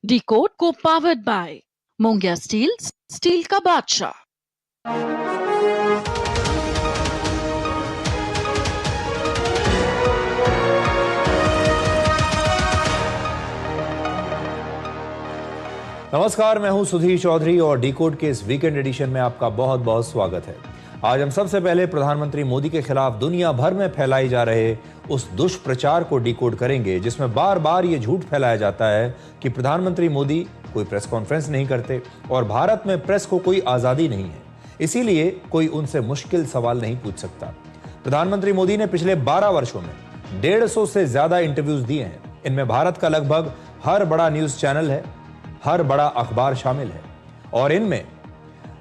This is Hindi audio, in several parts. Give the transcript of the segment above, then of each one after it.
डिकोड को powered by Mongia steel, steel का बादशाह। नमस्कार, मैं हूं सुधीर चौधरी और डिकोड के इस वीकेंड एडिशन में आपका बहुत बहुत स्वागत है। आज हम सबसे पहले प्रधानमंत्री मोदी के खिलाफ दुनिया भर में फैलाई जा रहे उस दुष्प्रचार को डिकोड करेंगे जिसमें बार बार ये झूठ फैलाया जाता है कि प्रधानमंत्री मोदी कोई प्रेस कॉन्फ्रेंस नहीं करते और भारत में प्रेस को कोई आज़ादी नहीं है, इसीलिए कोई उनसे मुश्किल सवाल नहीं पूछ सकता। प्रधानमंत्री मोदी ने पिछले 12 वर्षों में 150 से ज्यादा इंटरव्यूज दिए हैं। इनमें भारत का लगभग हर बड़ा न्यूज चैनल है, हर बड़ा अखबार शामिल है और इनमें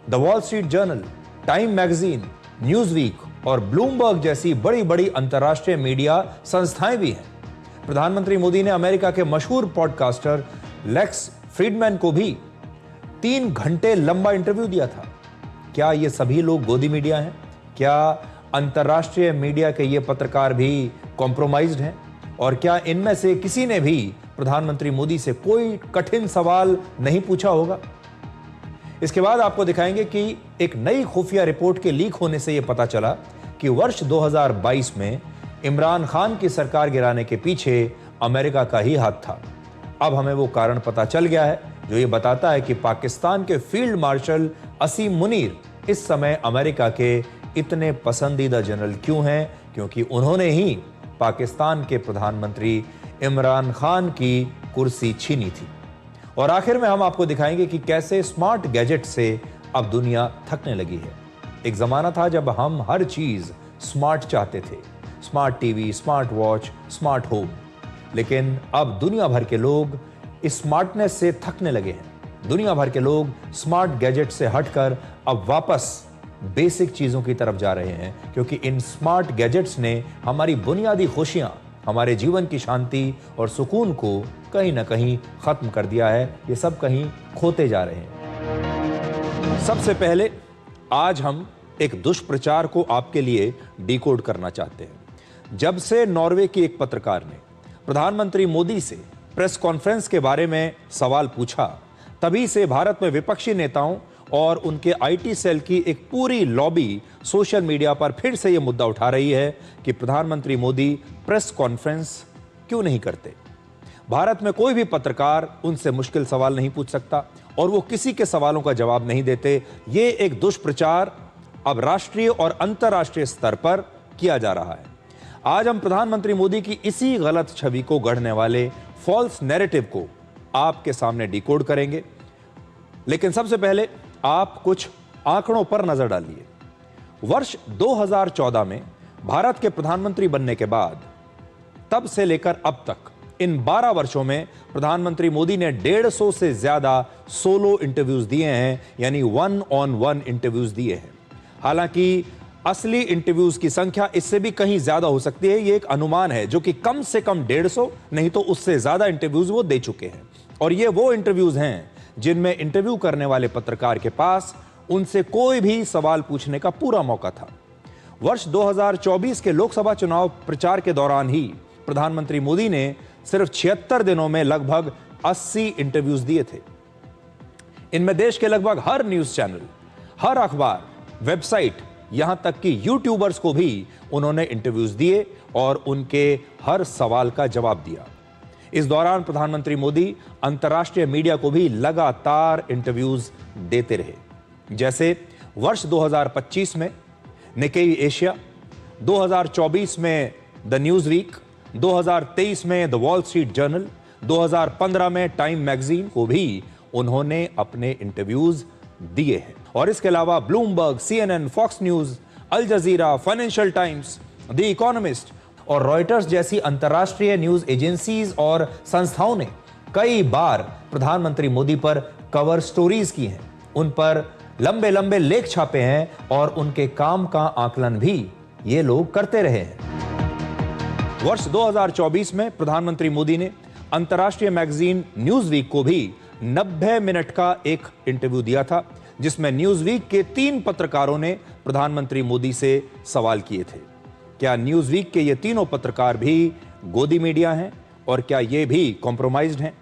the Wall Street Journal, Time magazine, Newsweek और ब्लूमबर्ग जैसी बड़ी बड़ी अंतर्राष्ट्रीय मीडिया संस्थाएं भी हैं। प्रधानमंत्री मोदी ने अमेरिका के मशहूर पॉडकास्टर लेक्स फ्रीडमैन को भी 3 घंटे लंबा इंटरव्यू दिया था। क्या ये सभी लोग गोदी मीडिया हैं? क्या अंतर्राष्ट्रीय मीडिया के ये पत्रकार भी कॉम्प्रोमाइज्ड हैं? और क्या इनमें से किसी ने भी प्रधानमंत्री मोदी से कोई कठिन सवाल नहीं पूछा होगा? इसके बाद आपको दिखाएंगे कि एक नई खुफिया रिपोर्ट के लीक होने से यह पता चला कि वर्ष 2022 में इमरान खान की सरकार गिराने के पीछे अमेरिका का ही हाथ था। अब हमें वो कारण पता चल गया है जो ये बताता है कि पाकिस्तान के फील्ड मार्शल असीम मुनीर इस समय अमेरिका के इतने पसंदीदा जनरल क्यों हैं, क्योंकि उन्होंने ही पाकिस्तान के प्रधानमंत्री इमरान खान की कुर्सी छीनी थी। और आखिर में हम आपको दिखाएंगे कि कैसे स्मार्ट गैजेट से अब दुनिया थकने लगी है। एक जमाना था जब हम हर चीज स्मार्ट चाहते थे, smart TV, smart watch, smart home, लेकिन अब दुनिया भर के लोग इस स्मार्टनेस से थकने लगे हैं। दुनिया भर के लोग स्मार्ट गैजेट से हटकर अब वापस बेसिक चीजों की तरफ जा रहे हैं, क्योंकि इन स्मार्ट गैजेट्स ने हमारी बुनियादी खुशियां, हमारे जीवन की शांति और सुकून को कहीं ना कहीं खत्म कर दिया है। ये सब कहीं खोते जा रहे हैं। सबसे पहले आज हम एक दुष्प्रचार को आपके लिए डिकोड करना चाहते हैं। जब से नॉर्वे की एक पत्रकार ने प्रधानमंत्री मोदी से प्रेस कॉन्फ्रेंस के बारे में सवाल पूछा, तभी से भारत में विपक्षी नेताओं और उनके आईटी सेल की एक पूरी लॉबी सोशल मीडिया पर फिर से यह मुद्दा उठा रही है कि प्रधानमंत्री मोदी प्रेस कॉन्फ्रेंस क्यों नहीं करते। भारत में कोई भी पत्रकार उनसे मुश्किल सवाल नहीं पूछ सकता और वो किसी के सवालों का जवाब नहीं देते। ये एक दुष्प्रचार अब राष्ट्रीय और अंतर्राष्ट्रीय स्तर पर किया जा रहा है। आज हम प्रधानमंत्री मोदी की इसी गलत छवि को गढ़ने वाले फॉल्स नैरेटिव को आपके सामने डिकोड करेंगे। लेकिन सबसे पहले आप कुछ आंकड़ों पर नजर डालिए। वर्ष 2014 में भारत के प्रधानमंत्री बनने के बाद तब से लेकर अब तक इन 12 वर्षों में प्रधानमंत्री मोदी ने 150 से ज्यादा सोलो इंटरव्यूज दिए हैं, यानी 1-on-1 इंटरव्यूज दिए हैं। हालांकि असली इंटरव्यूज की संख्या इससे भी कहीं ज्यादा हो सकती है। यह एक अनुमान है जो कि कम से कम 150 नहीं तो उससे ज्यादा इंटरव्यूज वो दे चुके हैं। और ये वो इंटरव्यूज हैं जिनमें इंटरव्यू करने वाले पत्रकार के पास उनसे कोई भी सवाल पूछने का पूरा मौका था। वर्ष 2024 के लोकसभा चुनाव प्रचार के दौरान ही प्रधानमंत्री मोदी ने सिर्फ 76 दिनों में लगभग 80 इंटरव्यूज दिए थे। इनमें देश के लगभग हर न्यूज चैनल, हर अखबार, वेबसाइट, यहां तक कि यूट्यूबर्स को भी उन्होंने इंटरव्यूज दिए और उनके हर सवाल का जवाब दिया। इस दौरान प्रधानमंत्री मोदी अंतर्राष्ट्रीय मीडिया को भी लगातार इंटरव्यूज देते रहे। जैसे वर्ष 2025 में निकेई एशिया, 2024 में द न्यूज वीक, 2023 में द वॉल स्ट्रीट जर्नल, 2015 में टाइम मैगजीन को भी उन्होंने अपने इंटरव्यूज दिए हैं। और इसके अलावा Bloomberg, CNN, Fox News, Al Jazeera, Financial Times, the Economist और रॉयटर्स जैसी अंतर्राष्ट्रीय न्यूज एजेंसीज और संस्थाओं ने कई बार प्रधानमंत्री मोदी पर कवर स्टोरीज की हैं, उन पर लंबे लंबे लेख छापे हैं और उनके काम का आकलन भी ये लोग करते रहे हैं। वर्ष 2024 में प्रधानमंत्री मोदी ने अंतर्राष्ट्रीय मैगजीन न्यूज वीक को भी 90 मिनट का एक इंटरव्यू दिया था, जिसमें न्यूज वीक के 3 पत्रकारों ने प्रधानमंत्री मोदी से सवाल किए थे। क्या न्यूज वीक के ये तीनों पत्रकार भी गोदी मीडिया हैं और क्या ये भी कॉम्प्रोमाइज्ड हैं?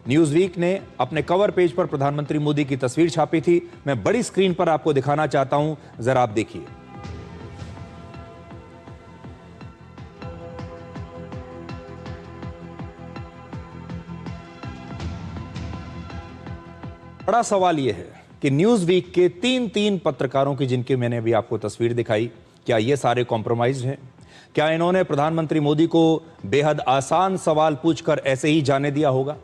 न्यूज वीक ने अपने कवर पेज पर प्रधानमंत्री मोदी की तस्वीर छापी थी। मैं बड़ी स्क्रीन पर आपको दिखाना चाहता हूं, जरा आप देखिए। बड़ा सवाल यह है कि न्यूज वीक के तीन पत्रकारों की, जिनकी मैंने अभी आपको तस्वीर दिखाई, क्या ये सारे कॉम्प्रोमाइज्ड हैं? क्या इन्होंने प्रधानमंत्री मोदी को बेहद आसान सवाल पूछकर ऐसे ही जाने दिया होगा?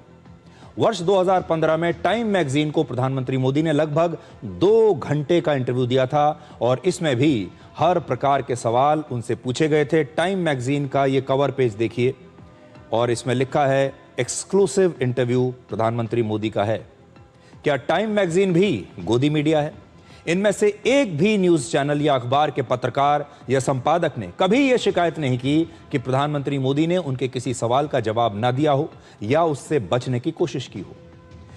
वर्ष 2015 में टाइम मैगजीन को प्रधानमंत्री मोदी ने लगभग 2 घंटे का इंटरव्यू दिया था और इसमें भी हर प्रकार के सवाल उनसे पूछे गए थे। टाइम मैगजीन का ये कवर पेज देखिए और इसमें लिखा है एक्सक्लूसिव इंटरव्यू प्रधानमंत्री मोदी का है। क्या टाइम मैगजीन भी गोदी मीडिया है? इनमें से एक भी न्यूज चैनल या अखबार के पत्रकार या संपादक ने कभी यह शिकायत नहीं की कि प्रधानमंत्री मोदी ने उनके किसी सवाल का जवाब ना दिया हो या उससे बचने की कोशिश की हो।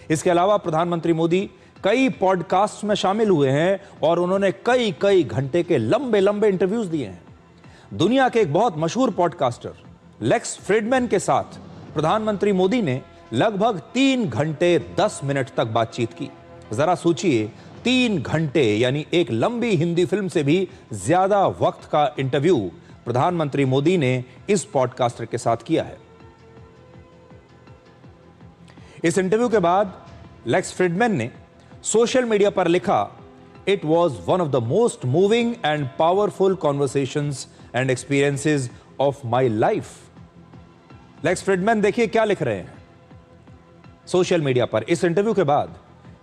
इसके अलावा प्रधानमंत्री मोदी कई पॉडकास्ट में शामिल हुए हैं और उन्होंने कई घंटे के लंबे इंटरव्यूज दिए हैं। दुनिया के एक बहुत मशहूर पॉडकास्टर लेक्स फ्रीडमैन के साथ प्रधानमंत्री मोदी ने लगभग 3 घंटे 10 मिनट तक बातचीत की। जरा सोचिए, 3 घंटे यानी एक लंबी हिंदी फिल्म से भी ज्यादा वक्त का इंटरव्यू प्रधानमंत्री मोदी ने इस पॉडकास्टर के साथ किया है। इस इंटरव्यू के बाद लेक्स फ्रीडमैन ने सोशल मीडिया पर लिखा, it was one of the most moving and powerful conversations and experiences of my life. Lex Fridman देखिए क्या लिख रहे हैं सोशल मीडिया पर इस इंटरव्यू के बाद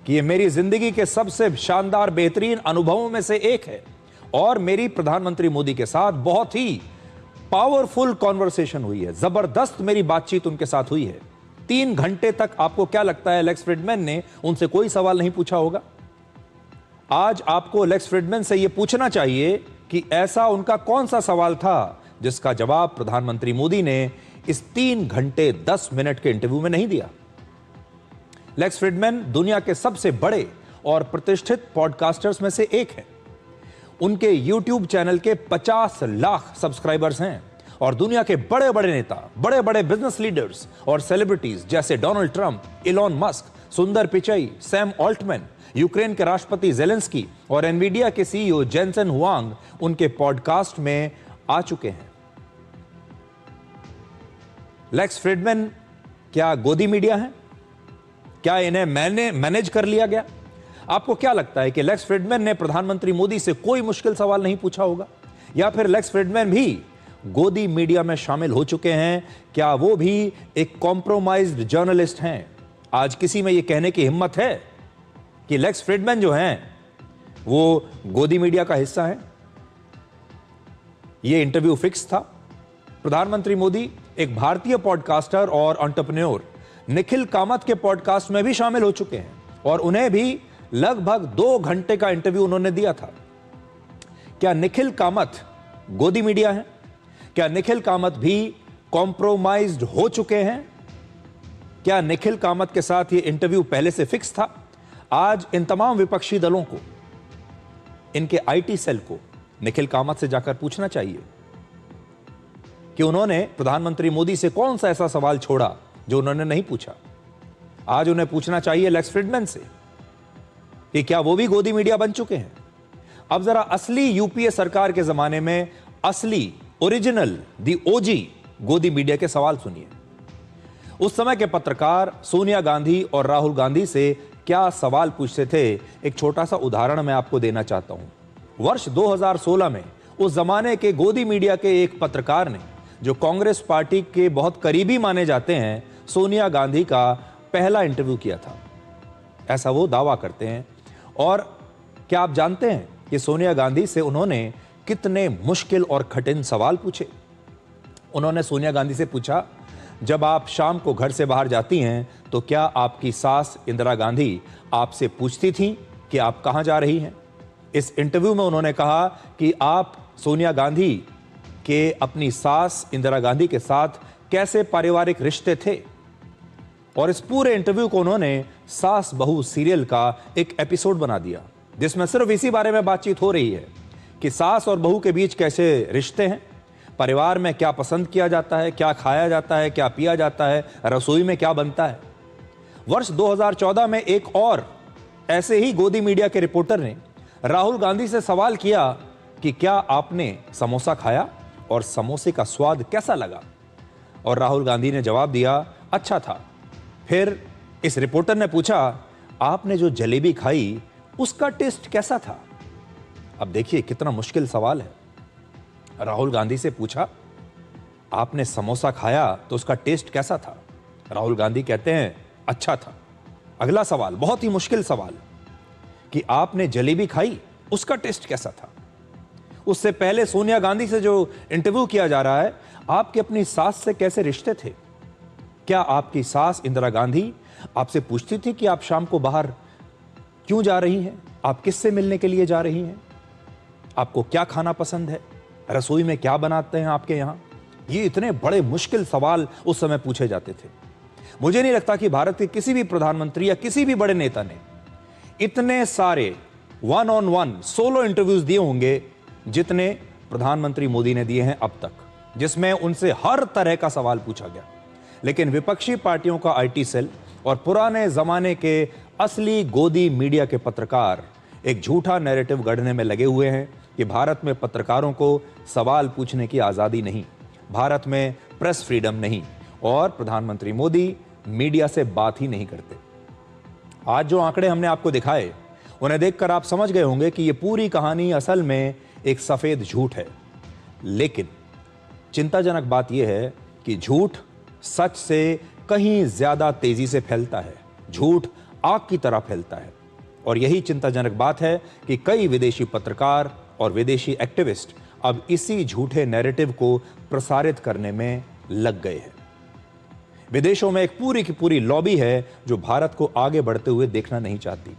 कि यह मेरी जिंदगी के सबसे शानदार बेहतरीन अनुभवों में से एक है और मेरी प्रधानमंत्री मोदी के साथ बहुत ही पावरफुल कॉन्वर्सेशन हुई है। जबरदस्त मेरी बातचीत उनके साथ हुई है। 3 घंटे तक आपको क्या लगता है लेक्स फ्रीडमैन ने उनसे कोई सवाल नहीं पूछा होगा? आज आपको लेक्स फ्रीडमैन से यह पूछना चाहिए कि ऐसा उनका कौन सा सवाल था जिसका जवाब प्रधानमंत्री मोदी ने इस 3 घंटे 10 मिनट के इंटरव्यू में नहीं दिया। लेक्स फ्रीडमैन दुनिया के सबसे बड़े और प्रतिष्ठित पॉडकास्टर्स में से एक हैं। उनके YouTube चैनल के 50 लाख सब्सक्राइबर्स हैं और दुनिया के बड़े बड़े नेता, बड़े बड़े बिजनेस लीडर्स और सेलिब्रिटीज जैसे डोनाल्ड ट्रंप, इलॉन मस्क, सुंदर पिचाई, सैम ऑल्टमैन, यूक्रेन के राष्ट्रपति जेलेंस्की और एनवीडिया के CEO जेनसेन हुआंग उनके पॉडकास्ट में आ चुके हैं। लेक्स फ्रीडमैन क्या गोदी मीडिया है? क्या इन्हें मैनेज कर लिया गया? आपको क्या लगता है कि लेक्स फ्रीडमैन ने प्रधानमंत्री मोदी से कोई मुश्किल सवाल नहीं पूछा होगा, या फिर लेक्स फ्रीडमैन भी गोदी मीडिया में शामिल हो चुके हैं? क्या वो भी एक कॉम्प्रोमाइज्ड जर्नलिस्ट हैं? आज किसी में यह कहने की हिम्मत है कि लेक्स फ्रीडमैन जो हैं वो गोदी मीडिया का हिस्सा है? यह इंटरव्यू फिक्स था। प्रधानमंत्री मोदी एक भारतीय पॉडकास्टर और एंटरप्रेन्योर निखिल कामत के पॉडकास्ट में भी शामिल हो चुके हैं और उन्हें भी लगभग 2 घंटे का इंटरव्यू उन्होंने दिया था। क्या निखिल कामत गोदी मीडिया है? क्या निखिल कामत भी कॉम्प्रोमाइज्ड हो चुके हैं? क्या निखिल कामत के साथ यह इंटरव्यू पहले से फिक्स था? आज इन तमाम विपक्षी दलों को, इनके IT सेल को निखिल कामत से जाकर पूछना चाहिए कि उन्होंने प्रधानमंत्री मोदी से कौन सा ऐसा सवाल छोड़ा जो उन्होंने नहीं पूछा। आज उन्हें पूछना चाहिए लेक्स फ्रीडमैन से कि क्या वो भी गोदी मीडिया बन चुके हैं। अब जरा असली यूपीए सरकार के जमाने में असली ओरिजिनल दी ओजी गोदी मीडिया के सवाल सुनिए। उस समय के पत्रकार सोनिया गांधी और राहुल गांधी से क्या सवाल पूछते थे, एक छोटा सा उदाहरण मैं आपको देना चाहता हूं। वर्ष 2016 में उस जमाने के गोदी मीडिया के एक पत्रकार ने, जो कांग्रेस पार्टी के बहुत करीबी माने जाते हैं, सोनिया गांधी का पहला इंटरव्यू किया था, ऐसा वो दावा करते हैं। और क्या आप जानते हैं कि सोनिया गांधी से उन्होंने कितने मुश्किल और कठिन सवाल पूछे? उन्होंने सोनिया गांधी से पूछा, जब आप शाम को घर से बाहर जाती हैं तो क्या आपकी सास इंदिरा गांधी आपसे पूछती थी कि आप कहां जा रही हैं? इस इंटरव्यू में उन्होंने कहा कि आप सोनिया गांधी के अपनी सास इंदिरा गांधी के साथ कैसे पारिवारिक रिश्ते थे। और इस पूरे इंटरव्यू को उन्होंने सास बहू सीरियल का एक एपिसोड बना दिया, जिसमें सिर्फ इसी बारे में बातचीत हो रही है कि सास और बहू के बीच कैसे रिश्ते हैं, परिवार में क्या पसंद किया जाता है, क्या खाया जाता है, क्या पिया जाता है, रसोई में क्या बनता है। वर्ष 2014 में एक और ऐसे ही गोदी मीडिया के रिपोर्टर ने राहुल गांधी से सवाल किया कि क्या आपने समोसा खाया और समोसे का स्वाद कैसा लगा? और राहुल गांधी ने जवाब दिया, अच्छा था। फिर इस रिपोर्टर ने पूछा, आपने जो जलेबी खाई उसका टेस्ट कैसा था? अब देखिए कितना मुश्किल सवाल है। राहुल गांधी से पूछा, आपने समोसा खाया तो उसका टेस्ट कैसा था? राहुल गांधी कहते हैं, अच्छा था। अगला सवाल, बहुत ही मुश्किल सवाल, कि आपने जलेबी खाई उसका टेस्ट कैसा था? उससे पहले सोनिया गांधी से जो इंटरव्यू किया जा रहा है, आपके अपनी सास से कैसे रिश्ते थे? क्या आपकी सास इंदिरा गांधी आपसे पूछती थी कि आप शाम को बाहर क्यों जा रही हैं? आप किससे मिलने के लिए जा रही हैं? आपको क्या खाना पसंद है? रसोई में क्या बनाते हैं आपके यहां? ये इतने बड़े मुश्किल सवाल उस समय पूछे जाते थे। मुझे नहीं लगता कि भारत के किसी भी प्रधानमंत्री या किसी भी बड़े नेता ने इतने सारे one on one solo interviews दिए होंगे जितने प्रधानमंत्री मोदी ने दिए हैं अब तक, जिसमें उनसे हर तरह का सवाल पूछा गया। लेकिन विपक्षी पार्टियों का आईटी सेल और पुराने जमाने के असली गोदी मीडिया के पत्रकार एक झूठा नैरेटिव गढ़ने में लगे हुए हैं कि भारत में पत्रकारों को सवाल पूछने की आजादी नहीं, भारत में प्रेस फ्रीडम नहीं और प्रधानमंत्री मोदी मीडिया से बात ही नहीं करते। आज जो आंकड़े हमने आपको दिखाए उन्हें देखकर आप समझ गए होंगे कि यह पूरी कहानी असल में एक सफेद झूठ है। लेकिन चिंताजनक बात यह है कि झूठ सच से कहीं ज्यादा तेजी से फैलता है। झूठ आग की तरह फैलता है और यही चिंताजनक बात है कि कई विदेशी पत्रकार और विदेशी एक्टिविस्ट अब इसी झूठे नैरेटिव को प्रसारित करने में लग गए हैं। विदेशों में एक पूरी की पूरी लॉबी है जो भारत को आगे बढ़ते हुए देखना नहीं चाहती।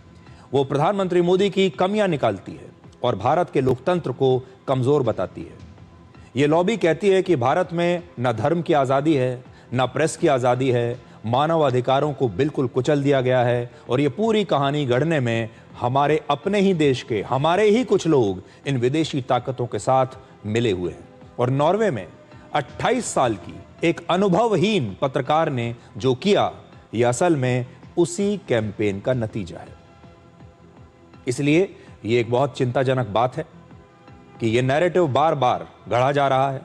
वो प्रधानमंत्री मोदी की कमियां निकालती है और भारत के लोकतंत्र को कमजोर बताती है। ये लॉबी कहती है कि भारत में न धर्म की आज़ादी है, न प्रेस की आज़ादी है, मानव अधिकारों को बिल्कुल कुचल दिया गया है और ये पूरी कहानी गढ़ने में हमारे अपने ही देश के हमारे ही कुछ लोग इन विदेशी ताकतों के साथ मिले हुए हैं। और नॉर्वे में 28 साल की एक अनुभवहीन पत्रकार ने जो किया, यह असल में उसी कैंपेन का नतीजा है। इसलिए यह एक बहुत चिंताजनक बात है कि यह नैरेटिव बार बार गढ़ा जा रहा है।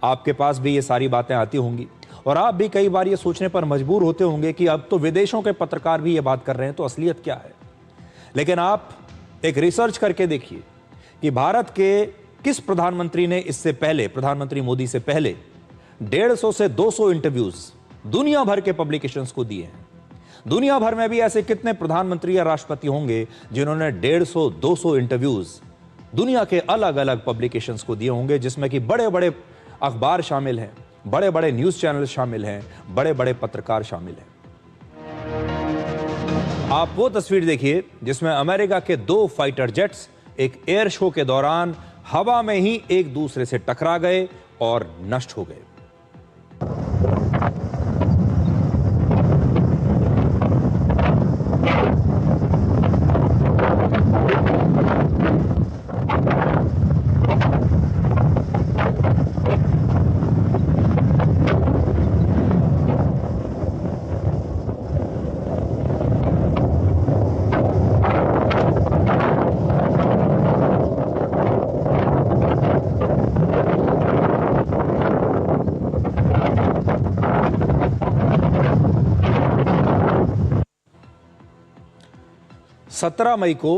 आपके पास भी ये सारी बातें आती होंगी और आप भी कई बार ये सोचने पर मजबूर होते होंगे कि अब तो विदेशों के पत्रकार भी ये बात कर रहे हैं, तो असलियत क्या है? लेकिन आप एक रिसर्च करके देखिए कि भारत के किस प्रधानमंत्री ने इससे पहले, प्रधानमंत्री मोदी से पहले 150 से 200 इंटरव्यूज दुनिया भर के पब्लिकेशंस को दिए हैं। दुनिया भर में भी ऐसे कितने प्रधानमंत्री या राष्ट्रपति होंगे जिन्होंने 150-200 इंटरव्यूज दुनिया के अलग अलग पब्लिकेशंस को दिए होंगे, जिसमें कि बड़े बड़े अखबार शामिल हैं, बड़े बड़े न्यूज चैनल शामिल हैं, बड़े बड़े पत्रकार शामिल हैं। आप वो तस्वीर देखिए जिसमें अमेरिका के 2 फाइटर जेट्स एक एयर शो के दौरान हवा में ही एक दूसरे से टकरा गए और नष्ट हो गए। सत्रह मई को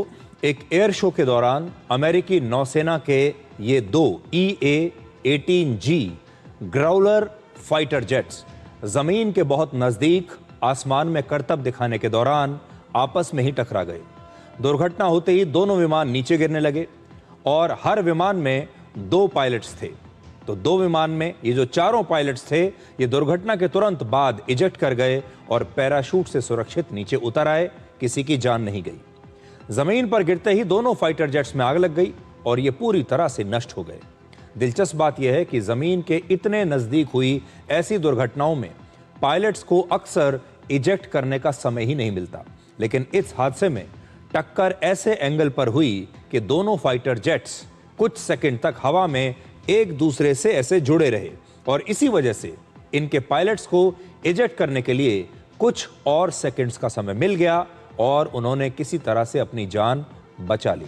एक एयर शो के दौरान अमेरिकी नौसेना के ये 2 EA-18G ग्राउलर फाइटर जेट्स जमीन के बहुत नजदीक आसमान में करतब दिखाने के दौरान आपस में ही टकरा गए। दुर्घटना होते ही दोनों विमान नीचे गिरने लगे और हर विमान में 2 पायलट्स थे। तो 2 विमान में ये जो चारों पायलट्स थे, ये दुर्घटना के तुरंत बाद इजेक्ट कर गए और पैराशूट से सुरक्षित नीचे उतर आए। किसी की जान नहीं गई। जमीन पर गिरते ही दोनों फाइटर जेट्स में आग लग गई और ये पूरी तरह से नष्ट हो गए। दिलचस्प बात यह है कि जमीन के इतने नजदीक हुई ऐसी दुर्घटनाओं में पायलट्स को अक्सर इजेक्ट करने का समय ही नहीं मिलता, लेकिन इस हादसे में टक्कर ऐसे एंगल पर हुई कि दोनों फाइटर जेट्स कुछ सेकंड तक हवा में एक दूसरे से ऐसे जुड़े रहे और इसी वजह से इनके पायलट्स को इजेक्ट करने के लिए कुछ और सेकंड्स का समय मिल गया और उन्होंने किसी तरह से अपनी जान बचा ली।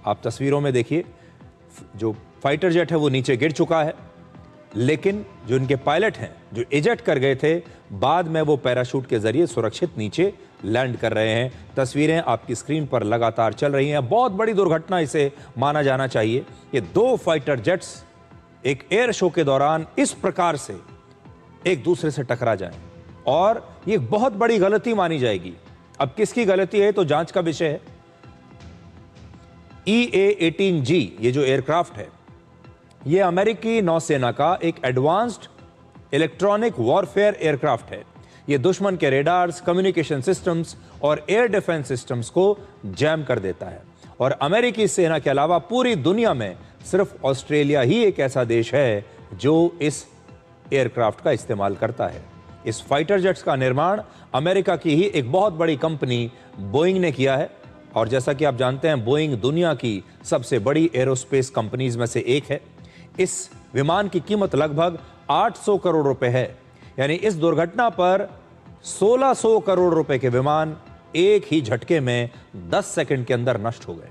आप तस्वीरों में देखिए, जो फाइटर जेट है वो नीचे गिर चुका है, लेकिन जो इनके पायलट हैं जो इजेक्ट कर गए थे, बाद में वो पैराशूट के जरिए सुरक्षित नीचे लैंड कर रहे हैं। तस्वीरें आपकी स्क्रीन पर लगातार चल रही हैं। बहुत बड़ी दुर्घटना इसे माना जाना चाहिए। ये दो फाइटर जेट्स एक एयर शो के दौरान इस प्रकार से एक दूसरे से टकरा जाएं, और ये बहुत बड़ी गलती मानी जाएगी। अब किसकी गलती है तो जांच का विषय है। EA-18G ये जो एयरक्राफ्ट है, ये अमेरिकी नौसेना का एक एडवांस्ड इलेक्ट्रॉनिक वॉरफेयर एयरक्राफ्ट है। ये दुश्मन के रेडार्स, कम्युनिकेशन सिस्टम्स और एयर डिफेंस सिस्टम्स को जैम कर देता है। और अमेरिकी सेना के अलावा पूरी दुनिया में सिर्फ ऑस्ट्रेलिया ही एक ऐसा देश है जो इस एयरक्राफ्ट का इस्तेमाल करता है। इस फाइटर जेट्स का निर्माण अमेरिका की ही एक बहुत बड़ी कंपनी बोइंग ने किया है। और जैसा कि आप जानते हैं, बोइंग दुनिया की सबसे बड़ी एरोस्पेस कंपनीज में से एक है। इस विमान की कीमत लगभग 800 करोड़ रुपए है। यानी इस दुर्घटना पर 1600 करोड़ रुपए के विमान एक ही झटके में 10 सेकंड के अंदर नष्ट हो गए।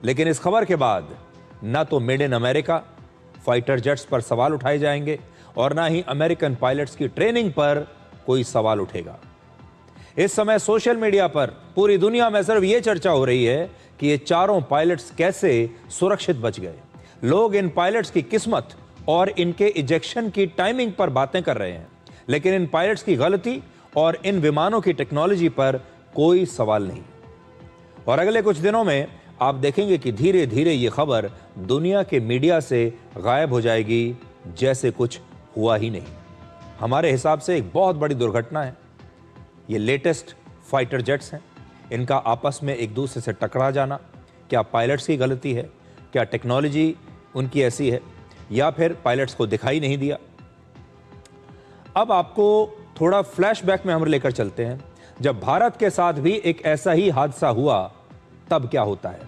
लेकिन इस खबर के बाद ना तो made in America fighter jets पर सवाल उठाए जाएंगे और ना ही अमेरिकन पायलट्स की ट्रेनिंग पर कोई सवाल उठेगा। इस समय सोशल मीडिया पर पूरी दुनिया में सिर्फ ये चर्चा हो रही है कि ये चारों पायलट्स कैसे सुरक्षित बच गए। लोग इन पायलट्स की किस्मत और इनके इजेक्शन की टाइमिंग पर बातें कर रहे हैं, लेकिन इन पायलट्स की गलती और इन विमानों की टेक्नोलॉजी पर कोई सवाल नहीं। और अगले कुछ दिनों में आप देखेंगे कि धीरे धीरे ये खबर दुनिया के मीडिया से गायब हो जाएगी, जैसे कुछ हुआ ही नहीं। हमारे हिसाब से एक बहुत बड़ी दुर्घटना है। ये लेटेस्ट फाइटर जेट्स हैं, इनका आपस में एक दूसरे से टकरा जाना क्या पायलट्स की गलती है? क्या टेक्नोलॉजी उनकी ऐसी है, या फिर पायलट्स को दिखाई नहीं दिया? अब आपको थोड़ा फ्लैशबैक में हम लेकर चलते हैं। जब भारत के साथ भी एक ऐसा ही हादसा हुआ तब क्या होता है।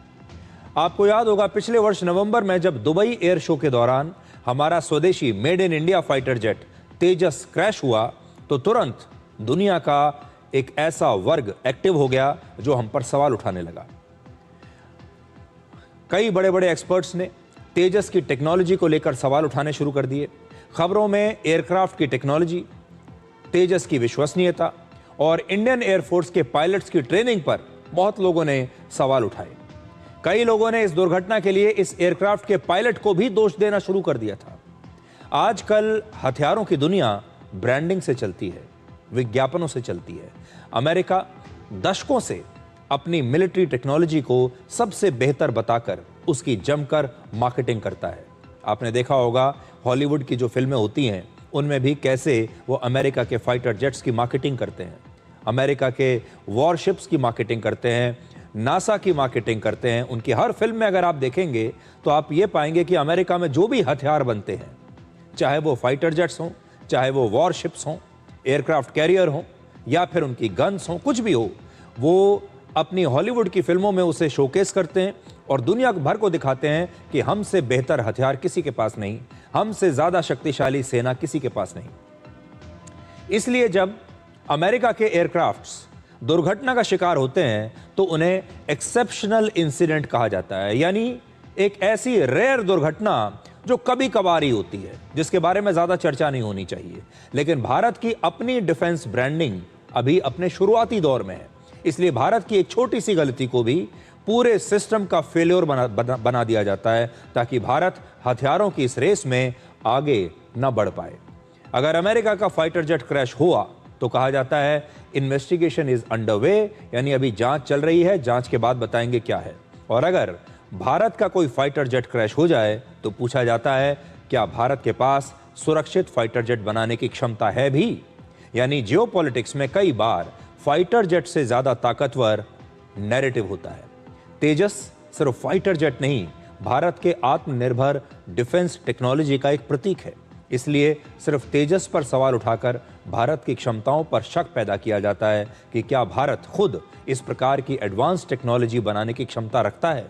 आपको याद होगा, पिछले वर्ष नवंबर में जब दुबई एयर शो के दौरान हमारा स्वदेशी made in India fighter jet Tejas crash हुआ, तो तुरंत दुनिया का एक ऐसा वर्ग एक्टिव हो गया जो हम पर सवाल उठाने लगा। कई बड़े बड़े एक्सपर्ट्स ने तेजस की टेक्नोलॉजी को लेकर सवाल उठाने शुरू कर दिए। खबरों में एयरक्राफ्ट की टेक्नोलॉजी, तेजस की विश्वसनीयता और इंडियन एयरफोर्स के पायलट्स की ट्रेनिंग पर बहुत लोगों ने सवाल उठाए। कई लोगों ने इस दुर्घटना के लिए इस एयरक्राफ्ट के पायलट को भी दोष देना शुरू कर दिया था। आजकल हथियारों की दुनिया ब्रांडिंग से चलती है, विज्ञापनों से चलती है। अमेरिका दशकों से अपनी मिलिट्री टेक्नोलॉजी को सबसे बेहतर बताकर उसकी जमकर मार्केटिंग करता है। आपने देखा होगा, हॉलीवुड की जो फिल्में होती हैं उनमें भी कैसे वो अमेरिका के फाइटर जेट्स की मार्केटिंग करते हैं, अमेरिका के वॉरशिप्स की मार्केटिंग करते हैं, नासा की मार्केटिंग करते हैं। उनकी हर फिल्म में अगर आप देखेंगे तो आप ये पाएंगे कि अमेरिका में जो भी हथियार बनते हैं, चाहे वो फाइटर जेट्स हों, चाहे वो वॉरशिप्स हों, एयरक्राफ्ट कैरियर हों, या फिर उनकी गन्स हों, कुछ भी हो, वो अपनी हॉलीवुड की फिल्मों में उसे शोकेस करते हैं और दुनिया भर को दिखाते हैं कि हमसे बेहतर हथियार किसी के पास नहीं, हमसे ज्यादा शक्तिशाली सेना किसी के पास नहीं। इसलिए जब अमेरिका के एयरक्राफ्ट्स दुर्घटना का शिकार होते हैं तो उन्हें एक्सेप्शनल इंसिडेंट कहा जाता है, यानी एक ऐसी रेयर दुर्घटना जो कभी कभार ही होती है, जिसके बारे में ज्यादा चर्चा नहीं होनी चाहिए। लेकिन भारत की अपनी डिफेंस ब्रांडिंग अभी अपने शुरुआती दौर में है, इसलिए भारत की एक छोटी सी गलती को भी पूरे सिस्टम का फेल्योर बना दिया जाता है, ताकि भारत हथियारों की इस रेस में आगे न बढ़ पाए। अगर अमेरिका का फाइटर जेट क्रैश हुआ तो कहा जाता है इन्वेस्टिगेशन इज अंडरवे, यानी अभी जांच चल रही है, जांच के बाद बताएंगे क्या है। और अगर भारत का कोई फाइटर जेट क्रैश हो जाए तो पूछा जाता है क्या भारत के पास सुरक्षित फाइटर जेट बनाने की क्षमता है भी। यानी जियोपॉलिटिक्स में कई बार फाइटर जेट से ज्यादा ताकतवर नैरेटिव होता है। तेजस सिर्फ फाइटर जेट नहीं, भारत के आत्मनिर्भर डिफेंस टेक्नोलॉजी का एक प्रतीक है। इसलिए सिर्फ तेजस पर सवाल उठाकर भारत की क्षमताओं पर शक पैदा किया जाता है कि क्या भारत खुद इस प्रकार की एडवांस टेक्नोलॉजी बनाने की क्षमता रखता है।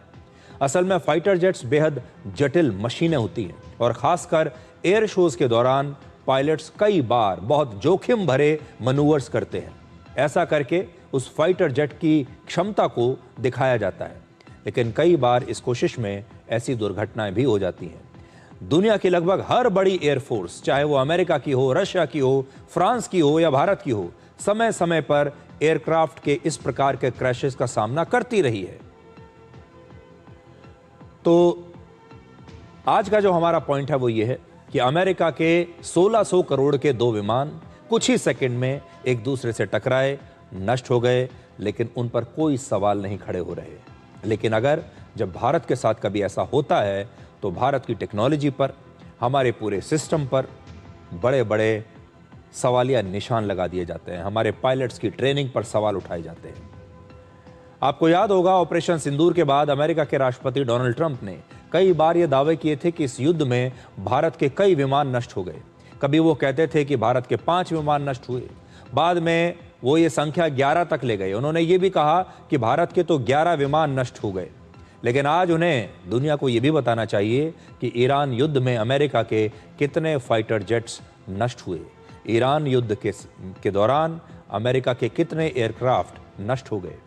असल में फाइटर जेट्स बेहद जटिल मशीनें होती हैं और खासकर एयर शोज के दौरान पायलट्स कई बार बहुत जोखिम भरे मनूवर्स करते हैं। ऐसा करके उस फाइटर जेट की क्षमता को दिखाया जाता है, लेकिन कई बार इस कोशिश में ऐसी दुर्घटनाएं भी हो जाती हैं। दुनिया की लगभग हर बड़ी एयरफोर्स, चाहे वो अमेरिका की हो, रशिया की हो, फ्रांस की हो या भारत की हो, समय समय पर एयरक्राफ्ट के इस प्रकार के क्रैशेस का सामना करती रही है। तो आज का जो हमारा पॉइंट है वो ये है कि अमेरिका के 1600 करोड़ के 2 विमान कुछ ही सेकंड में एक दूसरे से टकराए, नष्ट हो गए, लेकिन उन पर कोई सवाल नहीं खड़े हो रहे। लेकिन अगर जब भारत के साथ कभी ऐसा होता है तो भारत की टेक्नोलॉजी पर, हमारे पूरे सिस्टम पर बड़े बड़े सवालिया निशान लगा दिए जाते हैं। हमारे पायलट्स की ट्रेनिंग पर सवाल उठाए जाते हैं। आपको याद होगा, ऑपरेशन सिंदूर के बाद अमेरिका के राष्ट्रपति डोनाल्ड ट्रंप ने कई बार यह दावे किए थे कि इस युद्ध में भारत के कई विमान नष्ट हो गए। कभी वो कहते थे कि भारत के 5 विमान नष्ट हुए, बाद में वो ये संख्या 11 तक ले गए। उन्होंने ये भी कहा कि भारत के तो 11 विमान नष्ट हो गए। लेकिन आज उन्हें दुनिया को यह भी बताना चाहिए कि ईरान युद्ध में अमेरिका के कितने फाइटर जेट्स नष्ट हुए, ईरान युद्ध के दौरान अमेरिका के कितने एयरक्राफ्ट नष्ट हो गए,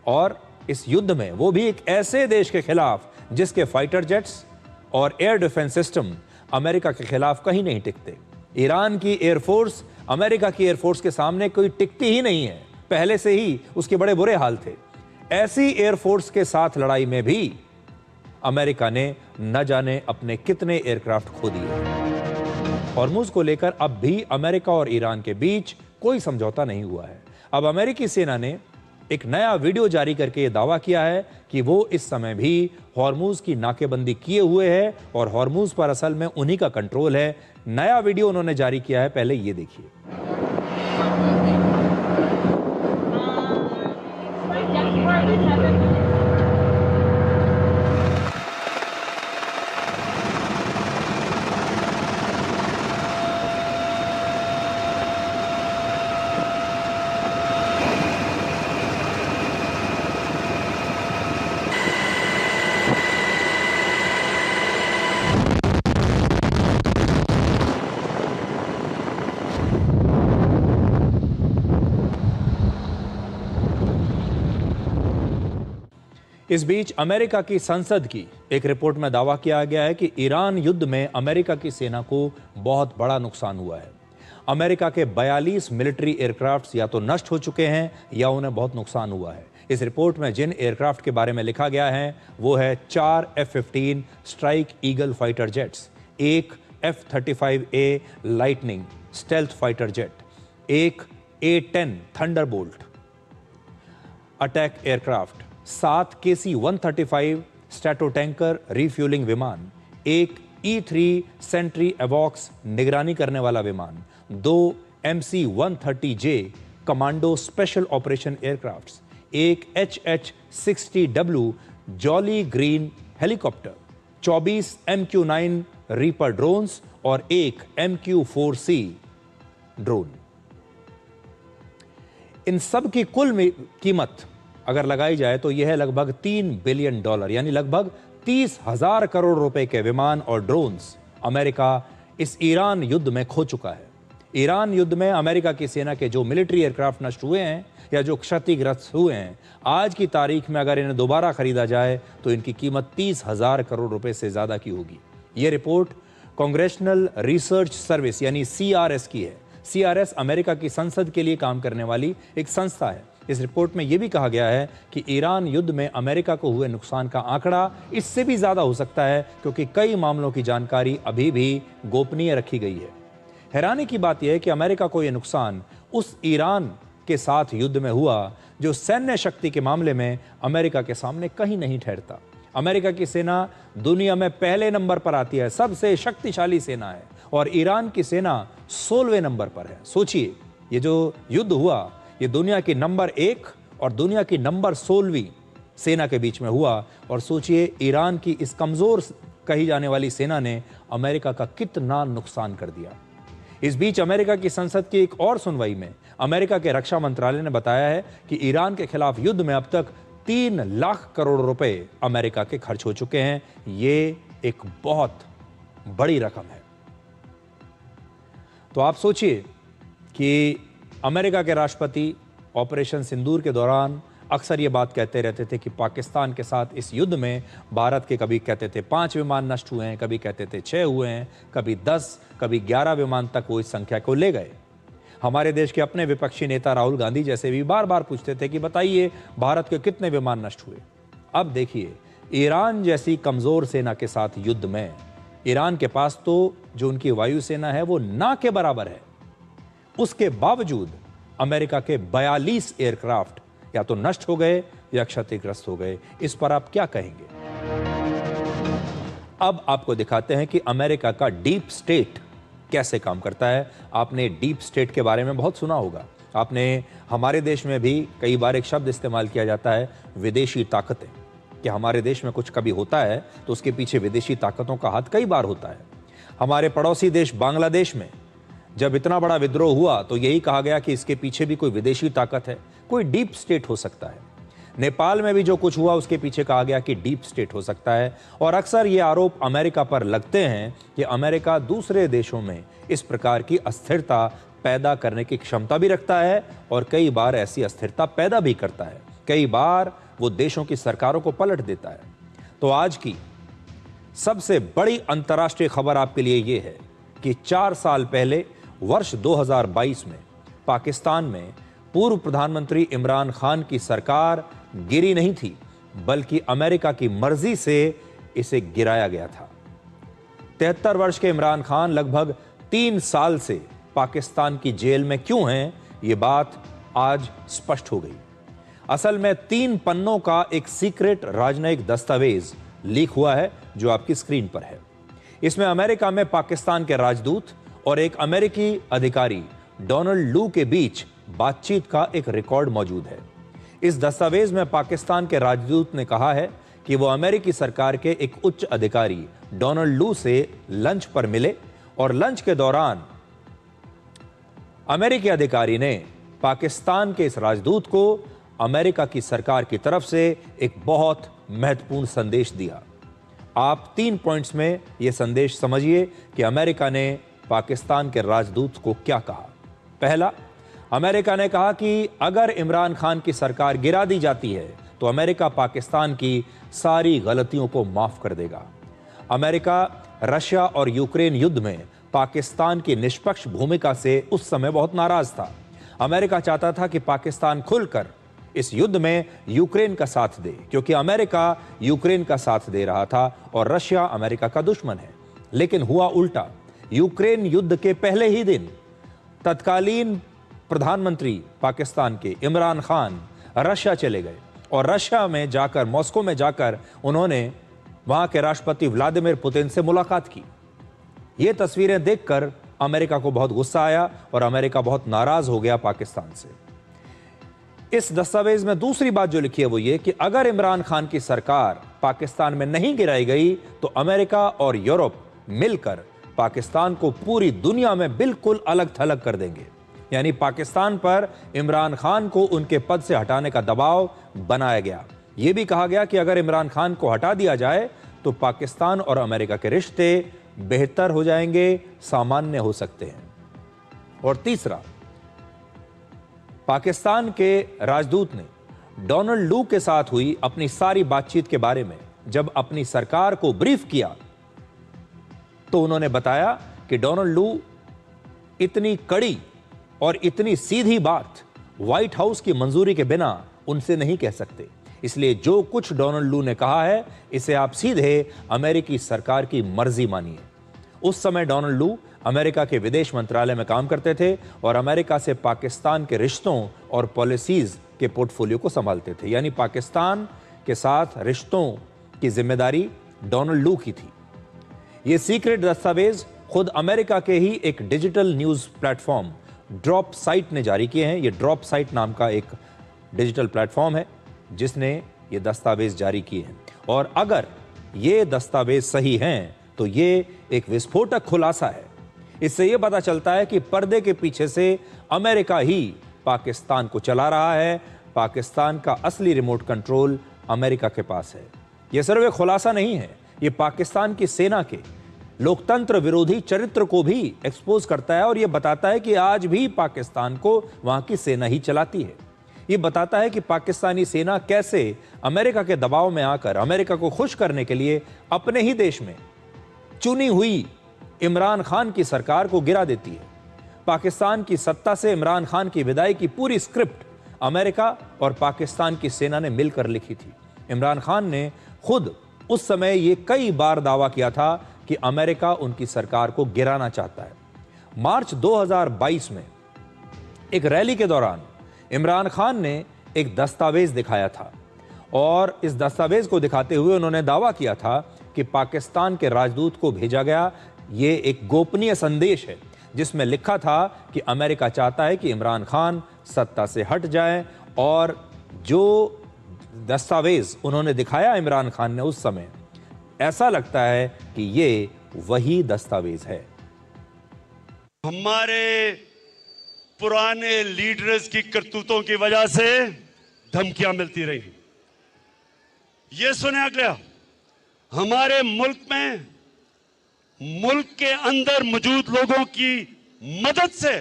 और इस युद्ध में वो भी एक ऐसे देश के खिलाफ जिसके फाइटर जेट्स और एयर डिफेंस सिस्टम अमेरिका के खिलाफ कहीं नहीं टिकते। ईरान की एयरफोर्स अमेरिका की एयरफोर्स के सामने कोई टिकती ही नहीं है, पहले से ही उसके बड़े बुरे हाल थे। ऐसी एयरफोर्स के साथ लड़ाई में भी अमेरिका ने न जाने अपने कितने एयरक्राफ्ट खो दिए। हॉर्मुज को लेकर अब भी अमेरिका और ईरान के बीच कोई समझौता नहीं हुआ है। अब अमेरिकी सेना ने एक नया वीडियो जारी करके यह दावा किया है कि वो इस समय भी हॉर्मुज की नाकेबंदी किए हुए है और हॉर्मुज पर असल में उन्हीं का कंट्रोल है। नया वीडियो उन्होंने जारी किया है, पहले ये देखिए। इस बीच अमेरिका की संसद की एक रिपोर्ट में दावा किया गया है कि ईरान युद्ध में अमेरिका की सेना को बहुत बड़ा नुकसान हुआ है। अमेरिका के 42 मिलिट्री एयरक्राफ्ट्स या तो नष्ट हो चुके हैं या उन्हें बहुत नुकसान हुआ है। इस रिपोर्ट में जिन एयरक्राफ्ट के बारे में लिखा गया है वो है 4 F-15 strike eagle fighter jets, एक F-35A lightning stealth fighter jet, एक A-10 Thunderbolt attack aircraft, 7 KC-135 Stratotanker refuelling विमान, एक E-3 सेंट्री एवॉक्स निगरानी करने वाला विमान, 2 MC-130J commando special operation aircrafts, एक HH-60W jolly green helicopter, 24 MQ-9 reaper drones और एक MQ-4C ड्रोन। इन सब की कुल कीमत अगर लगाई जाए तो यह है लगभग $3 बिलियन, यानी लगभग 30,000 करोड़ रुपए के विमान और ड्रोन्स अमेरिका इस ईरान युद्ध में खो चुका है। ईरान युद्ध में अमेरिका की सेना के जो मिलिट्री एयरक्राफ्ट नष्ट हुए हैं या जो क्षतिग्रस्त हुए हैं, आज की तारीख में अगर इन्हें दोबारा खरीदा जाए तो इनकी कीमत 30,000 करोड़ रुपए से ज्यादा की होगी। यह रिपोर्ट कांग्रेशनल रिसर्च सर्विस यानी CRS की है। CRS अमेरिका की संसद के लिए काम करने वाली एक संस्था है। इस रिपोर्ट में यह भी कहा गया है कि ईरान युद्ध में अमेरिका को हुए नुकसान का आंकड़ा इससे भी ज्यादा हो सकता है, क्योंकि कई मामलों की जानकारी अभी भी गोपनीय रखी गई है। हैरानी की बात यह है कि अमेरिका को यह नुकसान उस ईरान के साथ युद्ध में हुआ जो सैन्य शक्ति के मामले में अमेरिका के सामने कहीं नहीं ठहरता। अमेरिका की सेना दुनिया में पहले नंबर पर आती है, सबसे शक्तिशाली सेना है, और ईरान की सेना 16वें नंबर पर है। सोचिए, ये जो युद्ध हुआ ये दुनिया की नंबर 1 और दुनिया की नंबर 16वीं सेना के बीच में हुआ, और सोचिए ईरान की इस कमजोर कही जाने वाली सेना ने अमेरिका का कितना नुकसान कर दिया। इस बीच अमेरिका की संसद की एक और सुनवाई में अमेरिका के रक्षा मंत्रालय ने बताया है कि ईरान के खिलाफ युद्ध में अब तक 3 लाख करोड़ रुपए अमेरिका के खर्च हो चुके हैं। ये एक बहुत बड़ी रकम है। तो आप सोचिए कि अमेरिका के राष्ट्रपति ऑपरेशन सिंदूर के दौरान अक्सर ये बात कहते रहते थे कि पाकिस्तान के साथ इस युद्ध में भारत के कभी कहते थे 5 विमान नष्ट हुए हैं, कभी कहते थे 6 हुए हैं, कभी 10, कभी 11 विमान तक वो इस संख्या को ले गए। हमारे देश के अपने विपक्षी नेता राहुल गांधी जैसे भी बार बार पूछते थे कि बताइए भारत के कितने विमान नष्ट हुए। अब देखिए, ईरान जैसी कमजोर सेना के साथ युद्ध में ईरान के पास तो जो उनकी वायुसेना है वो ना के बराबर है। उसके बावजूद अमेरिका के 42 एयरक्राफ्ट या तो नष्ट हो गए या क्षतिग्रस्त हो गए। इस पर आप क्या कहेंगे? अब आपको दिखाते हैं कि अमेरिका का डीप स्टेट कैसे काम करता है। आपने डीप स्टेट के बारे में बहुत सुना होगा। आपने हमारे देश में भी कई बार एक शब्द इस्तेमाल किया जाता है, विदेशी ताकतें, कि हमारे देश में कुछ कभी होता है तो उसके पीछे विदेशी ताकतों का हाथ कई बार होता है। हमारे पड़ोसी देश बांग्लादेश में जब इतना बड़ा विद्रोह हुआ तो यही कहा गया कि इसके पीछे भी कोई विदेशी ताकत है, कोई डीप स्टेट हो सकता है। नेपाल में भी जो कुछ हुआ उसके पीछे कहा गया कि डीप स्टेट हो सकता है। और अक्सर ये आरोप अमेरिका पर लगते हैं कि अमेरिका दूसरे देशों में इस प्रकार की अस्थिरता पैदा करने की क्षमता भी रखता है और कई बार ऐसी अस्थिरता पैदा भी करता है। कई बार वो देशों की सरकारों को पलट देता है। तो आज की सबसे बड़ी अंतर्राष्ट्रीय खबर आपके लिए ये है कि 4 साल पहले वर्ष 2022 में पाकिस्तान में पूर्व प्रधानमंत्री इमरान खान की सरकार गिरी नहीं थी, बल्कि अमेरिका की मर्जी से इसे गिराया गया था। 73 वर्ष के इमरान खान लगभग 3 साल से पाकिस्तान की जेल में क्यों हैं, ये बात आज स्पष्ट हो गई। असल में 3 पन्नों का एक सीक्रेट राजनयिक दस्तावेज लीक हुआ है जो आपकी स्क्रीन पर है। इसमें अमेरिका में पाकिस्तान के राजदूत और एक अमेरिकी अधिकारी डोनाल्ड लू के बीच बातचीत का एक रिकॉर्ड मौजूद है। इस दस्तावेज में पाकिस्तान के राजदूत ने कहा है कि वो अमेरिकी सरकार के एक उच्च अधिकारी डोनाल्ड लू से लंच पर मिले और लंच के दौरान अमेरिकी अधिकारी ने पाकिस्तान के इस राजदूत को अमेरिका की सरकार की तरफ से एक बहुत महत्वपूर्ण संदेश दिया। आप 3 पॉइंट्स में यह संदेश समझिए कि अमेरिका ने पाकिस्तान के राजदूत को क्या कहा। पहला, अमेरिका ने कहा कि अगर इमरान खान की सरकार गिरा दी जाती है तो अमेरिका पाकिस्तान की सारी गलतियों को माफ कर देगा। अमेरिका रशिया और यूक्रेन युद्ध में पाकिस्तान की निष्पक्ष भूमिका से उस समय बहुत नाराज था। अमेरिका चाहता था कि पाकिस्तान खुलकर इस युद्ध में यूक्रेन का साथ दे, क्योंकि अमेरिका यूक्रेन का साथ दे रहा था और रशिया अमेरिका का दुश्मन है। लेकिन हुआ उल्टा। यूक्रेन युद्ध के पहले ही दिन तत्कालीन प्रधानमंत्री पाकिस्तान के इमरान खान रशिया चले गए और रशिया में जाकर, मॉस्को में जाकर उन्होंने वहां के राष्ट्रपति व्लादिमीर पुतिन से मुलाकात की। ये तस्वीरें देखकर अमेरिका को बहुत गुस्सा आया और अमेरिका बहुत नाराज हो गया पाकिस्तान से। इस दस्तावेज में दूसरी बात जो लिखी है वो ये कि अगर इमरान खान की सरकार पाकिस्तान में नहीं गिराई गई तो अमेरिका और यूरोप मिलकर पाकिस्तान को पूरी दुनिया में बिल्कुल अलग थलग कर देंगे। यानी पाकिस्तान पर इमरान खान को उनके पद से हटाने का दबाव बनाया गया। यह भी कहा गया कि अगर इमरान खान को हटा दिया जाए तो पाकिस्तान और अमेरिका के रिश्ते बेहतर हो जाएंगे, सामान्य हो सकते हैं। और तीसरा, पाकिस्तान के राजदूत ने डोनाल्ड लू के साथ हुई अपनी सारी बातचीत के बारे में जब अपनी सरकार को ब्रीफ किया तो उन्होंने बताया कि डोनाल्ड लू इतनी कड़ी और इतनी सीधी बात व्हाइट हाउस की मंजूरी के बिना उनसे नहीं कह सकते। इसलिए जो कुछ डोनाल्ड लू ने कहा है इसे आप सीधे अमेरिकी सरकार की मर्जी मानिए। उस समय डोनाल्ड लू अमेरिका के विदेश मंत्रालय में काम करते थे और अमेरिका से पाकिस्तान के रिश्तों और पॉलिसीज के पोर्टफोलियो को संभालते थे। यानी पाकिस्तान के साथ रिश्तों की जिम्मेदारी डोनाल्ड लू की थी। यह सीक्रेट दस्तावेज खुद अमेरिका के ही एक digital news platform drop site ने जारी किए हैं। यह ड्रॉप साइट नाम का एक डिजिटल प्लेटफॉर्म है जिसने ये दस्तावेज जारी किए हैं। और अगर ये दस्तावेज सही हैं तो ये एक विस्फोटक खुलासा है। इससे यह पता चलता है कि पर्दे के पीछे से अमेरिका ही पाकिस्तान को चला रहा है। पाकिस्तान का असली रिमोट कंट्रोल अमेरिका के पास है। यह सिर्फ एक खुलासा नहीं है, यह पाकिस्तान की सेना के लोकतंत्र विरोधी चरित्र को भी एक्सपोज करता है और यह बताता है कि आज भी पाकिस्तान को वहां की सेना ही चलाती है। यह बताता है कि पाकिस्तानी सेना कैसे अमेरिका के दबाव में आकर अमेरिका को खुश करने के लिए अपने ही देश में चुनी हुई इमरान खान की सरकार को गिरा देती है। पाकिस्तान की सत्ता से इमरान खान की विदाई की पूरी स्क्रिप्ट अमेरिका और पाकिस्तान की सेना ने मिलकर लिखी थी। इमरान खान ने खुद उस समय यह कई बार दावा किया था कि अमेरिका उनकी सरकार को गिराना चाहता है। मार्च 2022 में एक रैली के दौरान इमरान खान ने एक दस्तावेज दिखाया था और इस दस्तावेज को दिखाते हुए उन्होंने दावा किया था कि पाकिस्तान के राजदूत को भेजा गया ये एक गोपनीय संदेश है जिसमें लिखा था कि अमेरिका चाहता है कि इमरान खान सत्ता से हट जाए। और जो दस्तावेज उन्होंने दिखाया इमरान खान ने उस समय, ऐसा लगता है कि ये वही दस्तावेज है। हमारे पुराने लीडर्स की करतूतों की वजह से धमकियां मिलती रही। ये सुने अगला, हमारे मुल्क में मुल्क के अंदर मौजूद लोगों की मदद से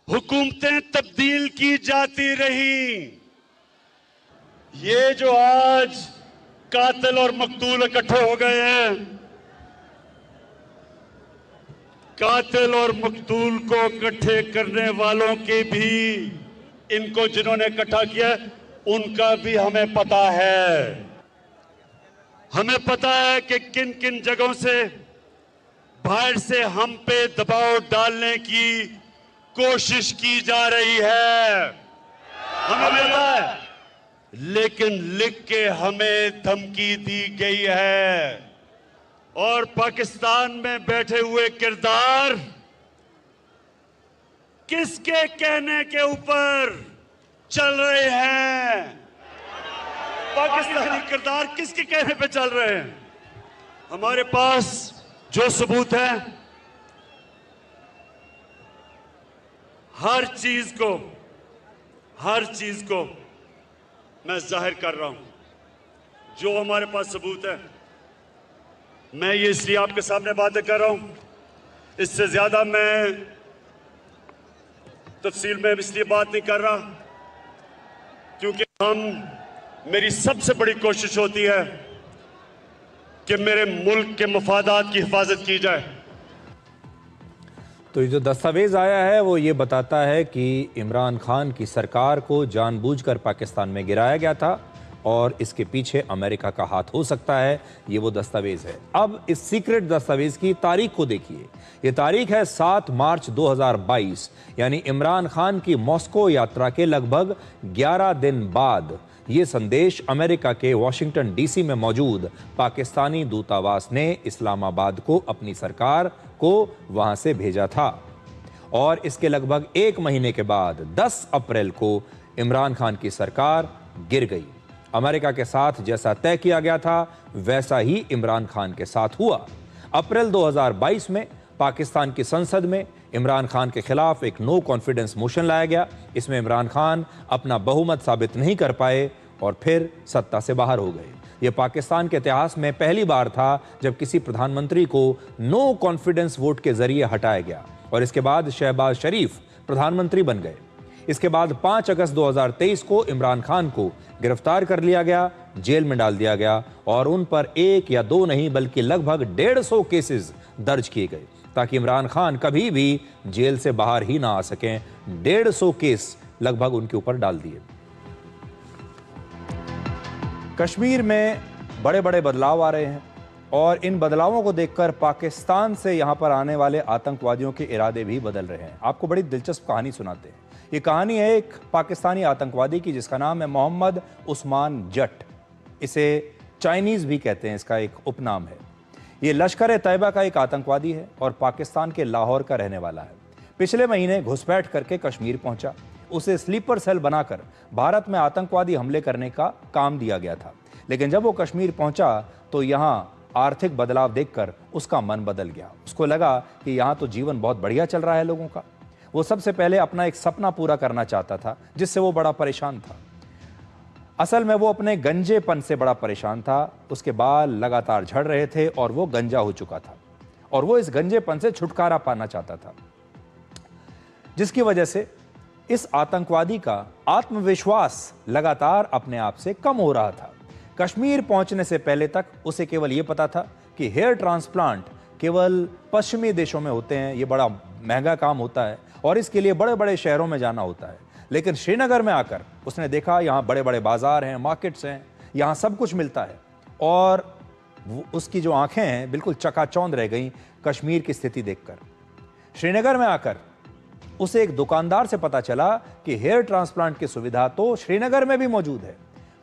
हुकूमतें तब्दील की जाती रही। ये जो आज कातिल और मकतूल इकट्ठे हो गए हैं, कातिल और मकतूल को इकट्ठे करने वालों के भी, इनको जिन्होंने इकट्ठा किया उनका भी हमें पता है। हमें पता है कि किन किन जगहों से बाहर से हम पे दबाव डालने की कोशिश की जा रही है, हमें पता है। लेकिन लिख के हमें धमकी दी गई है और पाकिस्तान में बैठे हुए किरदार किसके कहने के ऊपर चल रहे हैं? पाकिस्तानी किरदार किसके कहने पे चल रहे हैं? हमारे पास जो सबूत है, हर चीज को मैं जाहिर कर रहा हूं। जो हमारे पास सबूत है, मैं ये इसलिए आपके सामने बातें कर रहा हूं, इससे ज्यादा मैं तफसील में इसलिए बात नहीं कर रहा क्योंकि मेरी सबसे बड़ी कोशिश होती है कि मेरे मुल्क के मफादात की हिफाजत की जाए। तो ये जो दस्तावेज आया है वो ये बताता है कि इमरान खान की सरकार को जानबूझकर पाकिस्तान में गिराया गया था और इसके पीछे अमेरिका का हाथ हो सकता है। ये वो दस्तावेज है। अब इस सीक्रेट दस्तावेज की तारीख को देखिए। ये तारीख है 7 मार्च 2022, यानी इमरान खान की मॉस्को यात्रा के लगभग 11 दिन बाद ये संदेश अमेरिका के वॉशिंगटन डीसी में मौजूद पाकिस्तानी दूतावास ने इस्लामाबाद को अपनी सरकार को वहां से भेजा था। और इसके लगभग 1 महीने के बाद 10 अप्रैल को इमरान खान की सरकार गिर गई। अमेरिका के साथ जैसा तय किया गया था वैसा ही इमरान खान के साथ हुआ। अप्रैल 2022 में पाकिस्तान की संसद में इमरान खान के खिलाफ एक नो कॉन्फिडेंस मोशन लाया गया। इसमें इमरान खान अपना बहुमत साबित नहीं कर पाए और फिर सत्ता से बाहर हो गए। यह पाकिस्तान के इतिहास में पहली बार था जब किसी प्रधानमंत्री को नो कॉन्फिडेंस वोट के जरिए हटाया गया और इसके बाद शहबाज शरीफ प्रधानमंत्री बन गए। इसके बाद 5 अगस्त 2023 को इमरान खान को गिरफ्तार कर लिया गया, जेल में डाल दिया गया और उन पर 1 या 2 नहीं बल्कि लगभग 150 केसेस दर्ज किए गए ताकि इमरान खान कभी भी जेल से बाहर ही ना आ सकें। 150 केस लगभग उनके ऊपर डाल दिए। कश्मीर में बड़े बड़े बदलाव आ रहे हैं और इन बदलावों को देखकर पाकिस्तान से यहां पर आने वाले आतंकवादियों के इरादे भी बदल रहे हैं। आपको बड़ी दिलचस्प कहानी सुनाते हैं। ये कहानी है एक पाकिस्तानी आतंकवादी की जिसका नाम है मोहम्मद उस्मान जट। इसे चाइनीज भी कहते हैं, इसका एक उपनाम है। ये लश्कर तैयबा का एक आतंकवादी है और पाकिस्तान के लाहौर का रहने वाला है। पिछले महीने घुसपैठ करके कश्मीर पहुंचा। उसे स्लीपर सेल बनाकर भारत में आतंकवादी हमले करने का काम दिया गया था, लेकिन जब वो कश्मीर पहुंचा तो यहां आर्थिक बदलाव देखकर उसका मन बदल गया। उसको लगा कि यहां तो जीवन बहुत बढ़िया चल रहा है लोगों का। वो सबसे पहले अपना एक सपना पूरा करना चाहता था जिससे वो बड़ा परेशान था। असल में वो अपने गंजेपन से बड़ा परेशान था। उसके बाल लगातार झड़ रहे थे और वो गंजा हो चुका था और वो इस गंजेपन से छुटकारा पाना चाहता था, जिसकी वजह से इस आतंकवादी का आत्मविश्वास लगातार अपने आप से कम हो रहा था। कश्मीर पहुंचने से पहले तक उसे केवल यह पता था कि हेयर ट्रांसप्लांट केवल पश्चिमी देशों में होते हैं, ये बड़ा महंगा काम होता है और इसके लिए बड़े बड़े शहरों में जाना होता है। लेकिन श्रीनगर में आकर उसने देखा यहाँ बड़े बड़े बाजार हैं, मार्केट्स हैं, यहाँ सब कुछ मिलता है और उसकी जो आंखें हैं बिल्कुल चकाचौंध रह गईं कश्मीर की स्थिति देखकर। श्रीनगर में आकर उसे एक दुकानदार से पता चला कि हेयर ट्रांसप्लांट की सुविधा तो श्रीनगर में भी मौजूद है।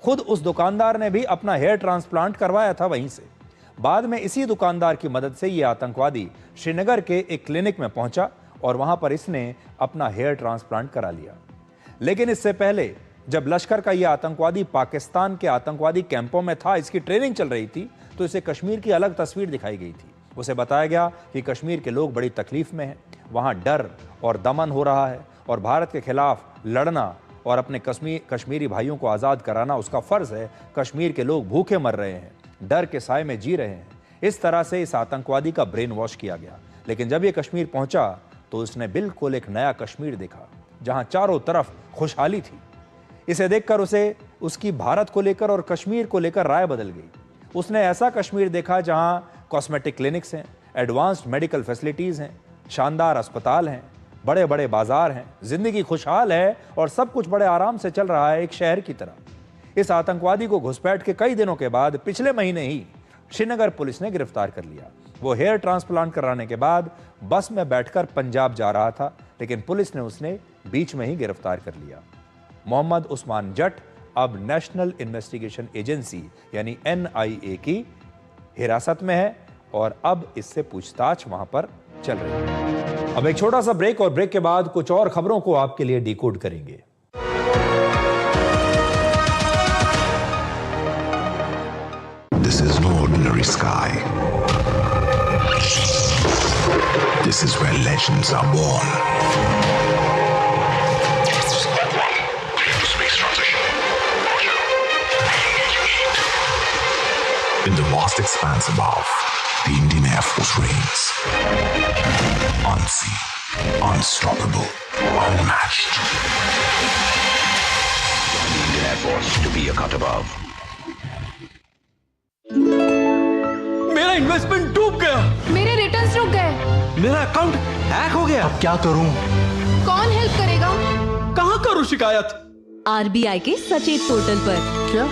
खुद उस दुकानदार ने भी अपना हेयर ट्रांसप्लांट करवाया था वहीं से। बाद में इसी दुकानदार की मदद से यह आतंकवादी श्रीनगर के एक क्लिनिक में पहुंचा और वहां पर इसने अपना हेयर ट्रांसप्लांट करा लिया। लेकिन इससे पहले जब लश्कर का यह आतंकवादी पाकिस्तान के आतंकवादी कैंपों में था, इसकी ट्रेनिंग चल रही थी, तो इसे कश्मीर की अलग तस्वीर दिखाई गई थी। उसे बताया गया कि कश्मीर के लोग बड़ी तकलीफ में हैं, वहां डर और दमन हो रहा है और भारत के खिलाफ लड़ना और अपने कश्मीरी भाइयों को आज़ाद कराना उसका फर्ज है। कश्मीर के लोग भूखे मर रहे हैं, डर के साए में जी रहे हैं। इस तरह से इस आतंकवादी का ब्रेन वॉश किया गया। लेकिन जब ये कश्मीर पहुंचा तो उसने बिल्कुल एक नया कश्मीर देखा, जहां चारों तरफ खुशहाली थी। इसे देखकर उसे उसकी भारत को लेकर और कश्मीर को लेकर राय बदल गई। उसने ऐसा कश्मीर देखा जहां कॉस्मेटिक क्लिनिक्स हैं, एडवांस्ड मेडिकल फैसिलिटीज़ हैं, शानदार अस्पताल हैं, बड़े बड़े बाजार हैं, जिंदगी खुशहाल है और सब कुछ बड़े आराम से चल रहा है एक शहर की तरह। इस आतंकवादी को घुसपैठ के कई दिनों के बाद पिछले महीने ही श्रीनगर पुलिस ने गिरफ्तार कर लिया। वो हेयर ट्रांसप्लांट कराने के बाद बस में बैठकर पंजाब जा रहा था, लेकिन पुलिस ने उसने बीच में ही गिरफ्तार कर लिया। मोहम्मद उस्मान जट अब नेशनल इन्वेस्टिगेशन एजेंसी यानी NIA की हिरासत में है और अब इससे पूछताछ वहां पर चल रही है। अब एक छोटा सा ब्रेक और ब्रेक के बाद कुछ और खबरों को आपके लिए डिकोड करेंगे। This is no ordinary sky. This is where legends are born. Space transition. In the vast expanse above, the Indian Air Force reigns. Unseen, unstoppable, unmatched. The Indian Air Force to be a cut above. मेरा इन्वेस्टमेंट डूब गया, मेरे रिटर्न्स रुक गए, मेरा अकाउंट हैक हो गया। अब क्या करूं? कौन हेल्प करेगा? कहां करूं शिकायत? RBI के सचेत पोर्टल पर। क्या?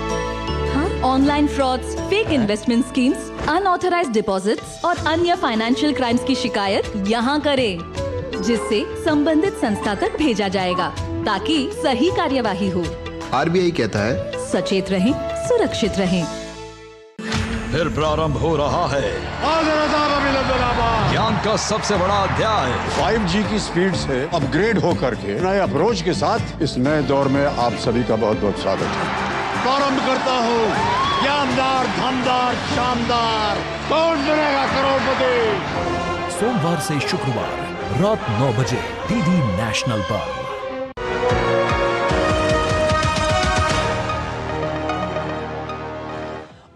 हाँ, online frauds, fake investment schemes, unauthorised deposits और अन्य फाइनेंशियल क्राइम्स की शिकायत यहाँ करें, जिससे संबंधित संस्था तक भेजा जाएगा ताकि सही कार्यवाही हो। RBI कहता है सचेत रहें, सुरक्षित रहें। फिर प्रारंभ हो रहा है ज्ञान का सबसे बड़ा अध्याय। 5G की स्पीड से अपग्रेड होकर के नए अप्रोच के साथ इस नए दौर में आप सभी का बहुत बहुत स्वागत है। प्रारंभ करता हूँ ज्ञानदार, धमदार, शानदार, कौन बनेगा करोड़पति। सोमवार से शुक्रवार रात 9 बजे DD नेशनल पर।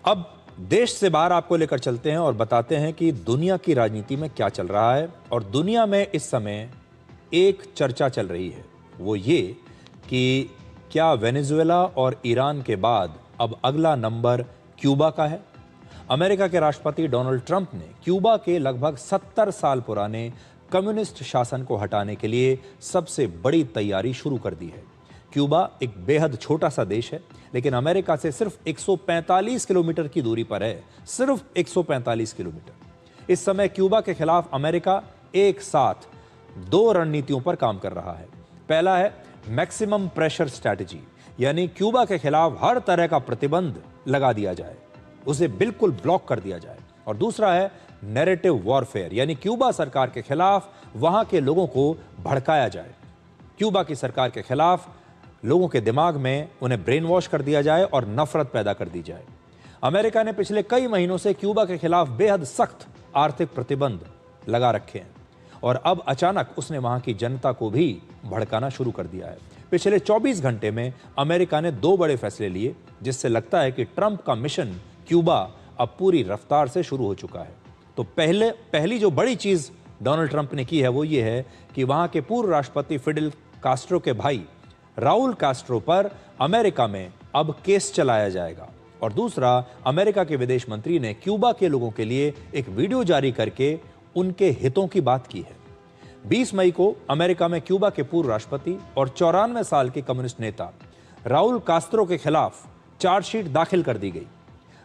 अब देश से बाहर आपको लेकर चलते हैं और बताते हैं कि दुनिया की राजनीति में क्या चल रहा है। और दुनिया में इस समय एक चर्चा चल रही है, वो ये कि क्या वेनेजुएला और ईरान के बाद अब अगला नंबर क्यूबा का है। अमेरिका के राष्ट्रपति डोनाल्ड ट्रंप ने क्यूबा के लगभग 70 साल पुराने कम्युनिस्ट शासन को हटाने के लिए सबसे बड़ी तैयारी शुरू कर दी है। क्यूबा एक बेहद छोटा सा देश है, लेकिन अमेरिका से सिर्फ 145 किलोमीटर की दूरी पर है, सिर्फ 145 किलोमीटर। इस समय क्यूबा के खिलाफ अमेरिका एक साथ 2 रणनीतियों पर काम कर रहा है। पहला है मैक्सिमम प्रेशर स्ट्रैटेजी, यानी क्यूबा के खिलाफ हर तरह का प्रतिबंध लगा दिया जाए, उसे बिल्कुल ब्लॉक कर दिया जाए। और दूसरा है नैरेटिव वॉरफेयर, यानी क्यूबा सरकार के खिलाफ वहां के लोगों को भड़काया जाए। क्यूबा की सरकार के खिलाफ लोगों के दिमाग में उन्हें ब्रेन वॉश कर दिया जाए और नफरत पैदा कर दी जाए। अमेरिका ने पिछले कई महीनों से क्यूबा के खिलाफ बेहद सख्त आर्थिक प्रतिबंध लगा रखे हैं और अब अचानक उसने वहां की जनता को भी भड़काना शुरू कर दिया है। पिछले 24 घंटे में अमेरिका ने 2 बड़े फैसले लिए, जिससे लगता है कि ट्रंप का मिशन क्यूबा अब पूरी रफ्तार से शुरू हो चुका है। तो पहली जो बड़ी चीज डोनाल्ड ट्रंप ने की है वो ये है कि वहां के पूर्व राष्ट्रपति फिडेल कास्ट्रो के भाई राउल कास्ट्रो पर अमेरिका में अब केस चलाया जाएगा। और दूसरा, अमेरिका के विदेश मंत्री ने क्यूबा के लोगों के लिए एक वीडियो जारी करके उनके हितों की बात की है। 20 मई को अमेरिका में क्यूबा के पूर्व राष्ट्रपति और 94 साल के कम्युनिस्ट नेता राउल कास्त्रो के खिलाफ चार्जशीट दाखिल कर दी गई।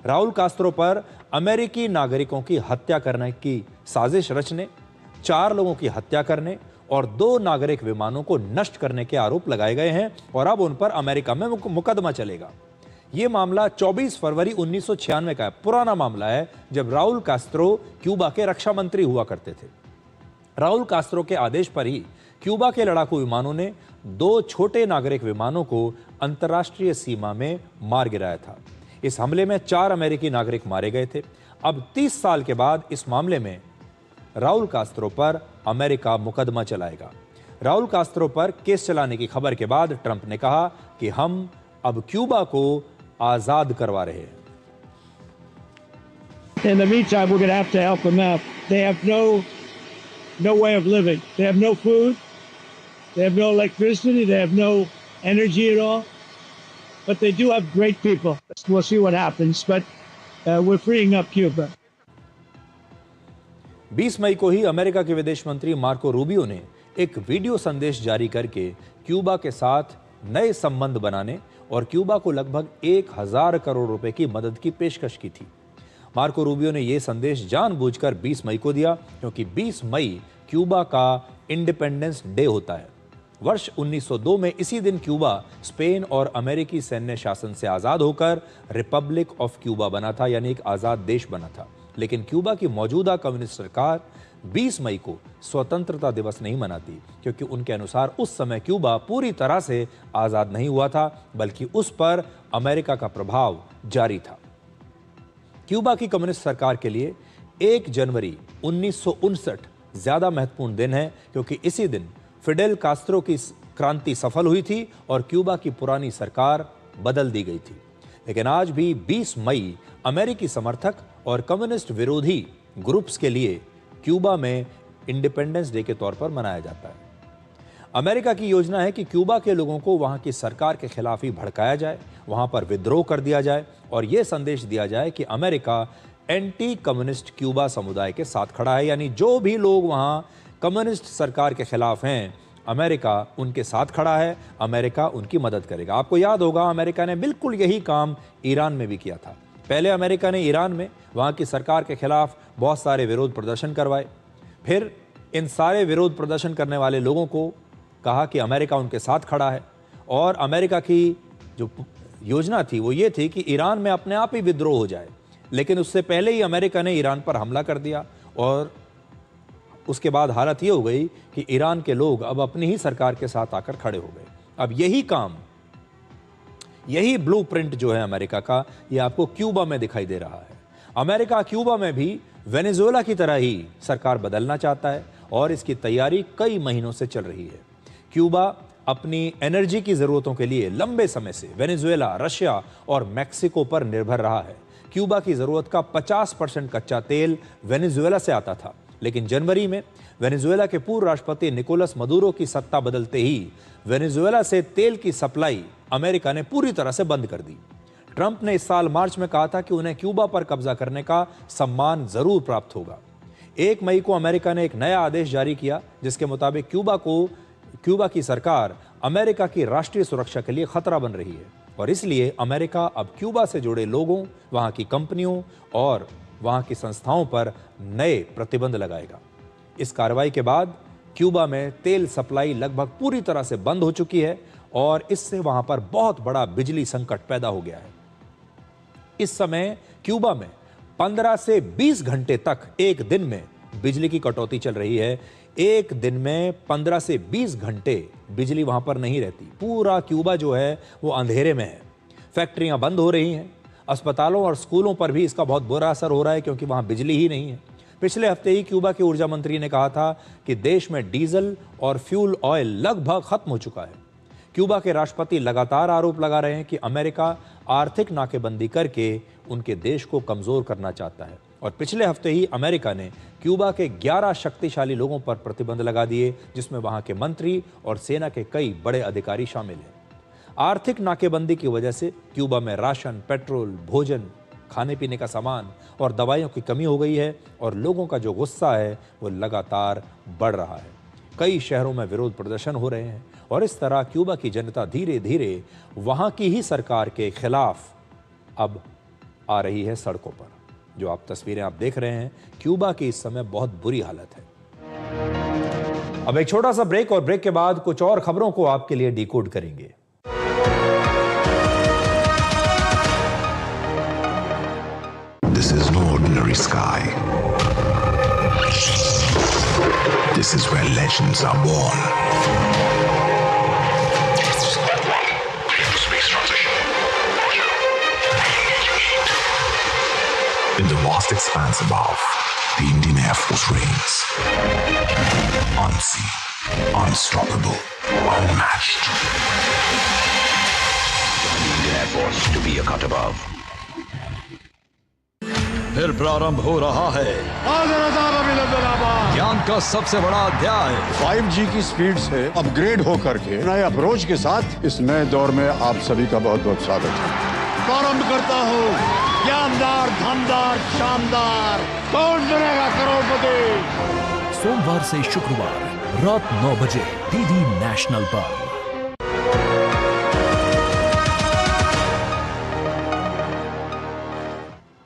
राउल कास्त्रो पर अमेरिकी नागरिकों की हत्या करने की साजिश रचने, 4 लोगों की हत्या करने और 2 नागरिक विमानों को नष्ट करने के आरोप लगाए गए हैं और अब उन पर अमेरिका में मुकदमा चलेगा। यह मामला 24 फरवरी 1996 का है, पुराना मामला है, जब राउल कास्त्रो क्यूबा के रक्षा मंत्री हुआ करते थे। राउल कास्त्रो के आदेश पर ही क्यूबा के लड़ाकू विमानों ने 2 छोटे नागरिक विमानों को अंतर्राष्ट्रीय सीमा में मार गिराया था। इस हमले में 4 अमेरिकी नागरिक मारे गए थे। अब 30 साल के बाद इस मामले में राउल कास्त्रो पर अमेरिका मुकदमा चलाएगा। राउल कास्त्रो पर केस चलाने की खबर के बाद ट्रंप ने कहा कि हम अब क्यूबा को आजाद करवा रहे हैं। In the meantime, we're going to have to help them out. They have no way of living. They have no food. They have no electricity. They have no energy at all. But they do have great people. We'll see what happens. But we're freeing up Cuba. 20 मई को ही अमेरिका के विदेश मंत्री मार्को रूबियो ने एक वीडियो संदेश जारी करके क्यूबा के साथ नए संबंध बनाने और क्यूबा को लगभग 1000 करोड़ रुपए की मदद की पेशकश की थी। मार्को रूबियो ने यह संदेश जानबूझकर 20 मई को दिया, क्योंकि 20 मई क्यूबा का इंडिपेंडेंस डे होता है। वर्ष 1902 में इसी दिन क्यूबा स्पेन और अमेरिकी सैन्य शासन से आजाद होकर रिपब्लिक ऑफ क्यूबा बना था, यानी एक आजाद देश बना था। लेकिन क्यूबा की मौजूदा कम्युनिस्ट सरकार 20 मई को स्वतंत्रता दिवस नहीं मनाती, क्योंकि उनके अनुसार उस समय क्यूबा पूरी तरह से आजाद नहीं हुआ था, बल्कि उस पर अमेरिका का प्रभाव जारी था। क्यूबा की कम्युनिस्ट सरकार के लिए 1 जनवरी 1959 ज्यादा महत्वपूर्ण दिन है, क्योंकि इसी दिन फिडेल कास्त्रो की क्रांति सफल हुई थी और क्यूबा की पुरानी सरकार बदल दी गई थी। लेकिन आज भी 20 मई अमेरिकी समर्थक और कम्युनिस्ट विरोधी ग्रुप्स के लिए क्यूबा में इंडिपेंडेंस डे के तौर पर मनाया जाता है। अमेरिका की योजना है कि क्यूबा के लोगों को वहां की सरकार के खिलाफ ही भड़काया जाए, वहां पर विद्रोह कर दिया जाए और यह संदेश दिया जाए कि अमेरिका एंटी कम्युनिस्ट क्यूबा समुदाय के साथ खड़ा है, यानी जो भी लोग वहां कम्युनिस्ट सरकार के खिलाफ हैं, अमेरिका उनके साथ खड़ा है, अमेरिका उनकी मदद करेगा। आपको याद होगा, अमेरिका ने बिल्कुल यही काम ईरान में भी किया था। पहले अमेरिका ने ईरान में वहां की सरकार के खिलाफ बहुत सारे विरोध प्रदर्शन करवाए, फिर इन सारे विरोध प्रदर्शन करने वाले लोगों को कहा कि अमेरिका उनके साथ खड़ा है, और अमेरिका की जो योजना थी वो ये थी कि ईरान में अपने आप ही विद्रोह हो जाए। लेकिन उससे पहले ही अमेरिका ने ईरान पर हमला कर दिया और उसके बाद हालत ये हो गई कि ईरान के लोग अब अपनी ही सरकार के साथ आकर खड़े हो गए। अब यही काम, यही ब्लूप्रिंट जो है अमेरिका का, ये आपको क्यूबा में दिखाई दे रहा है। अमेरिका क्यूबा में भी वेनेजुएला की तरह ही सरकार बदलना चाहता है और इसकी तैयारी कई महीनों से चल रही है। क्यूबा अपनी एनर्जी की जरूरतों के लिए लंबे समय से वेनेजुएला, रशिया और मैक्सिको पर निर्भर रहा है। क्यूबा की जरूरत का 50% कच्चा तेल वेनेजुएला से आता था, लेकिन जनवरी में वेनेजुएला के पूर्व राष्ट्रपति निकोलस मदुरो की सत्ता बदलते ही वेनेजुएला से तेल की सप्लाई अमेरिका ने पूरी तरह से बंद कर दी। ट्रंप ने इस साल मार्च में कहा था कि उन्हें क्यूबा पर कब्जा करने का सम्मान जरूर प्राप्त होगा। 1 मई को अमेरिका ने एक नया आदेश जारी किया, जिसके मुताबिक क्यूबा की सरकार अमेरिका की राष्ट्रीय सुरक्षा के लिए खतरा बन रही है और इसलिए अमेरिका अब क्यूबा से जुड़े लोगों, वहां की कंपनियों और वहां की संस्थाओं पर नए प्रतिबंध लगाएगा। इस कार्रवाई के बाद क्यूबा में तेल सप्लाई लगभग पूरी तरह से बंद हो चुकी है और इससे वहां पर बहुत बड़ा बिजली संकट पैदा हो गया है। इस समय क्यूबा में 15 से 20 घंटे तक एक दिन में बिजली की कटौती चल रही है। एक दिन में 15 से 20 घंटे बिजली वहां पर नहीं रहती। पूरा क्यूबा जो है वो अंधेरे में है। फैक्ट्रियां बंद हो रही हैं, अस्पतालों और स्कूलों पर भी इसका बहुत बुरा असर हो रहा है, क्योंकि वहां बिजली ही नहीं है। पिछले हफ्ते ही क्यूबा के ऊर्जा मंत्री ने कहा था कि देश में डीजल और फ्यूल ऑयल लगभग खत्म हो चुका है। क्यूबा के राष्ट्रपति लगातार आरोप लगा रहे हैं कि अमेरिका आर्थिक नाकेबंदी करके उनके देश को कमजोर करना चाहता है। और पिछले हफ्ते ही अमेरिका ने क्यूबा के 11 शक्तिशाली लोगों पर प्रतिबंध लगा दिए, जिसमें वहां के मंत्री और सेना के कई बड़े अधिकारी शामिल हैं। आर्थिक नाकेबंदी की वजह से क्यूबा में राशन, पेट्रोल, भोजन, खाने पीने का सामान और दवाइयों की कमी हो गई है और लोगों का जो गुस्सा है वो लगातार बढ़ रहा है। कई शहरों में विरोध प्रदर्शन हो रहे हैं और इस तरह क्यूबा की जनता धीरे धीरे वहां की ही सरकार के खिलाफ अब आ रही है सड़कों पर। जो आप तस्वीरें आप देख रहे हैं, क्यूबा की इस समय बहुत बुरी हालत है। अब एक छोटा सा ब्रेक और ब्रेक के बाद कुछ और खबरों को आपके लिए डिकोड करेंगे। This is no ordinary sky. This is where legends are born. Space transition. In the vast expanse above, the Indian Air Force reigns. Unseen, unstoppable, unmatched. Join the Indian Air Force to be a cut above. फिर प्रारंभ हो रहा है ज्ञान का सबसे बड़ा अध्याय। 5G की स्पीड से अपग्रेड होकर के नए अप्रोच के साथ इस नए दौर में आप सभी का बहुत बहुत स्वागत है। प्रारंभ करता हूँ ज्ञानदार, धमदार, शानदार, कौन बनेगा करोड़पति। सोमवार से शुक्रवार रात 9 बजे डीडी नेशनल पर।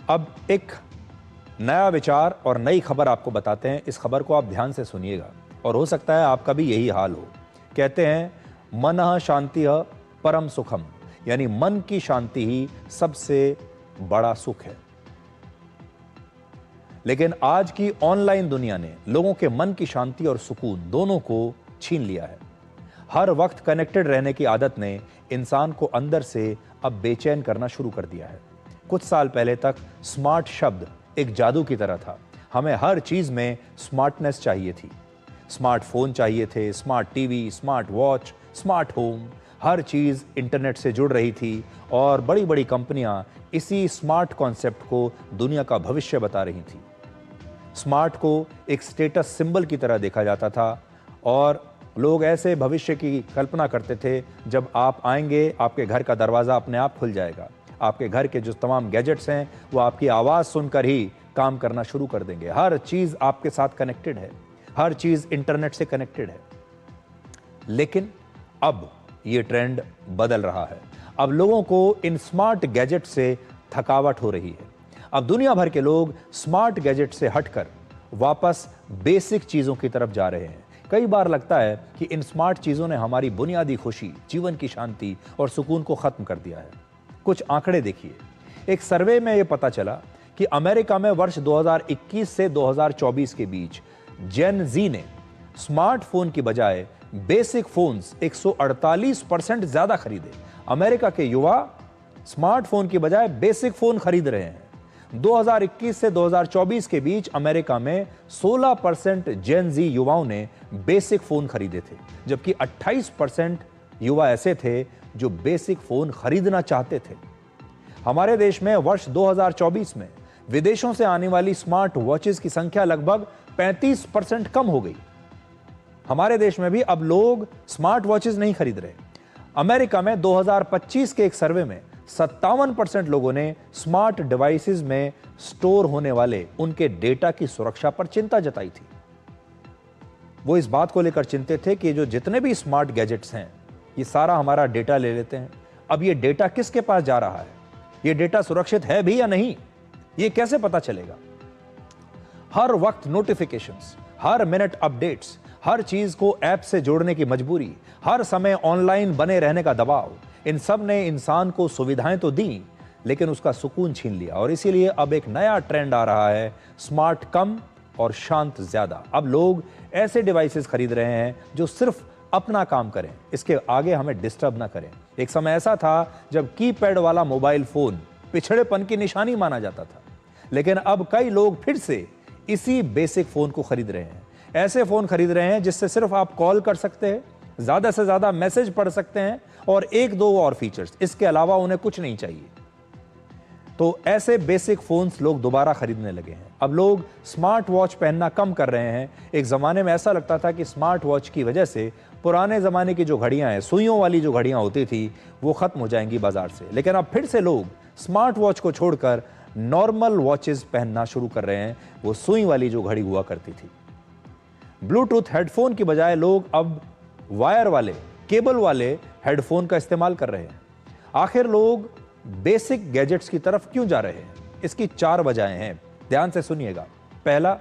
अब एक नया विचार और नई खबर आपको बताते हैं। इस खबर को आप ध्यान से सुनिएगा और हो सकता है आपका भी यही हाल हो। कहते हैं मनः शांतिः परम सुखम, यानी मन की शांति ही सबसे बड़ा सुख है। लेकिन आज की ऑनलाइन दुनिया ने लोगों के मन की शांति और सुकून दोनों को छीन लिया है। हर वक्त कनेक्टेड रहने की आदत ने इंसान को अंदर से अब बेचैन करना शुरू कर दिया है। कुछ साल पहले तक स्मार्ट शब्द एक जादू की तरह था। हमें हर चीज में स्मार्टनेस चाहिए थी। स्मार्टफोन चाहिए थे, smart TV, smart watch, smart home, हर चीज इंटरनेट से जुड़ रही थी और बड़ी बड़ी कंपनियां इसी स्मार्ट कॉन्सेप्ट को दुनिया का भविष्य बता रही थी। स्मार्ट को एक स्टेटस सिंबल की तरह देखा जाता था और लोग ऐसे भविष्य की कल्पना करते थे, जब आप आएंगे आपके घर का दरवाजा अपने आप खुल जाएगा। आपके घर के जो तमाम गैजेट्स हैं वो आपकी आवाज़ सुनकर ही काम करना शुरू कर देंगे। हर चीज़ आपके साथ कनेक्टेड है, हर चीज़ इंटरनेट से कनेक्टेड है। लेकिन अब ये ट्रेंड बदल रहा है। अब लोगों को इन स्मार्ट गैजेट से थकावट हो रही है। अब दुनिया भर के लोग स्मार्ट गैजेट से हटकर वापस बेसिक चीज़ों की तरफ जा रहे हैं। कई बार लगता है कि इन स्मार्ट चीज़ों ने हमारी बुनियादी खुशी, जीवन की शांति और सुकून को ख़त्म कर दिया है। कुछ आंकड़े देखिए। एक सर्वे में यह पता चला कि अमेरिका में वर्ष 2021 से 2024 के बीच जेन जी ने स्मार्टफोन की बजाय बेसिक फोन्स 148% ज्यादा खरीदे। अमेरिका के युवा स्मार्टफोन की बजाय बेसिक फोन खरीद रहे हैं। 2021 से 2024 के बीच अमेरिका में 16% जेन जी युवाओं ने बेसिक फोन खरीदे थे, जबकि 28% युवा ऐसे थे जो बेसिक फोन खरीदना चाहते थे। हमारे देश में वर्ष 2024 में विदेशों से आने वाली स्मार्ट वॉचेस की संख्या लगभग 35% कम हो गई। हमारे देश में भी अब लोग स्मार्ट वॉचेस नहीं खरीद रहे। अमेरिका में 2025 के एक सर्वे में 57% लोगों ने स्मार्ट डिवाइसेस में स्टोर होने वाले उनके डेटा की सुरक्षा पर चिंता जताई थी। वो इस बात को लेकर चिंतित थे कि जो जितने भी स्मार्ट गैजेट्स हैं ये सारा हमारा डेटा ले लेते हैं। अब ये डेटा किसके पास जा रहा है, ये डेटा सुरक्षित है भी या नहीं, ये कैसे पता चलेगा। हर वक्त नोटिफिकेशंस, हर मिनट अपडेट्स, हर चीज को ऐप से जोड़ने की मजबूरी, हर समय ऑनलाइन बने रहने का दबाव, इन सब ने इंसान को सुविधाएं तो दी लेकिन उसका सुकून छीन लिया। और इसीलिए अब एक नया ट्रेंड आ रहा है, स्मार्ट कम और शांत ज्यादा। अब लोग ऐसे डिवाइसेस खरीद रहे हैं जो सिर्फ अपना काम करें, इसके आगे हमें डिस्टर्ब ना करें। एक समय ऐसा था जब कीपैड वाला मोबाइल फोन पिछड़ेपन की निशानी माना जाता था, लेकिन अब कई लोग फिर से इसी बेसिक फोन को खरीद रहे हैं। ऐसे फोन खरीद रहे हैं जिससे सिर्फ आप कॉल कर सकते हैं, ज्यादा से ज्यादा मैसेज पढ़ सकते हैं और एक दो और फीचर्स, इसके अलावा उन्हें कुछ नहीं चाहिए। तो ऐसे बेसिक फोन्स लोग दोबारा खरीदने लगे हैं। अब लोग स्मार्ट वॉच पहनना कम कर रहे हैं। एक जमाने में ऐसा लगता था कि स्मार्ट वॉच की वजह से पुराने जमाने की जो घड़ियां हैं, सुइयों वाली जो घड़ियां होती थी, वो खत्म हो जाएंगी बाजार से। लेकिन अब फिर से लोग स्मार्ट वॉच को छोड़कर नॉर्मल वॉचेस पहनना शुरू कर रहे हैं, वो सुई वाली जो घड़ी हुआ करती थी। ब्लूटूथ हेडफोन की बजाय लोग अब वायर वाले, केबल वाले हेडफोन का इस्तेमाल कर रहे हैं। आखिर लोग बेसिक गैजेट्स की तरफ क्यों जा रहे हैं? इसकी 4 वजहें हैं, ध्यान से सुनिएगा। पहला,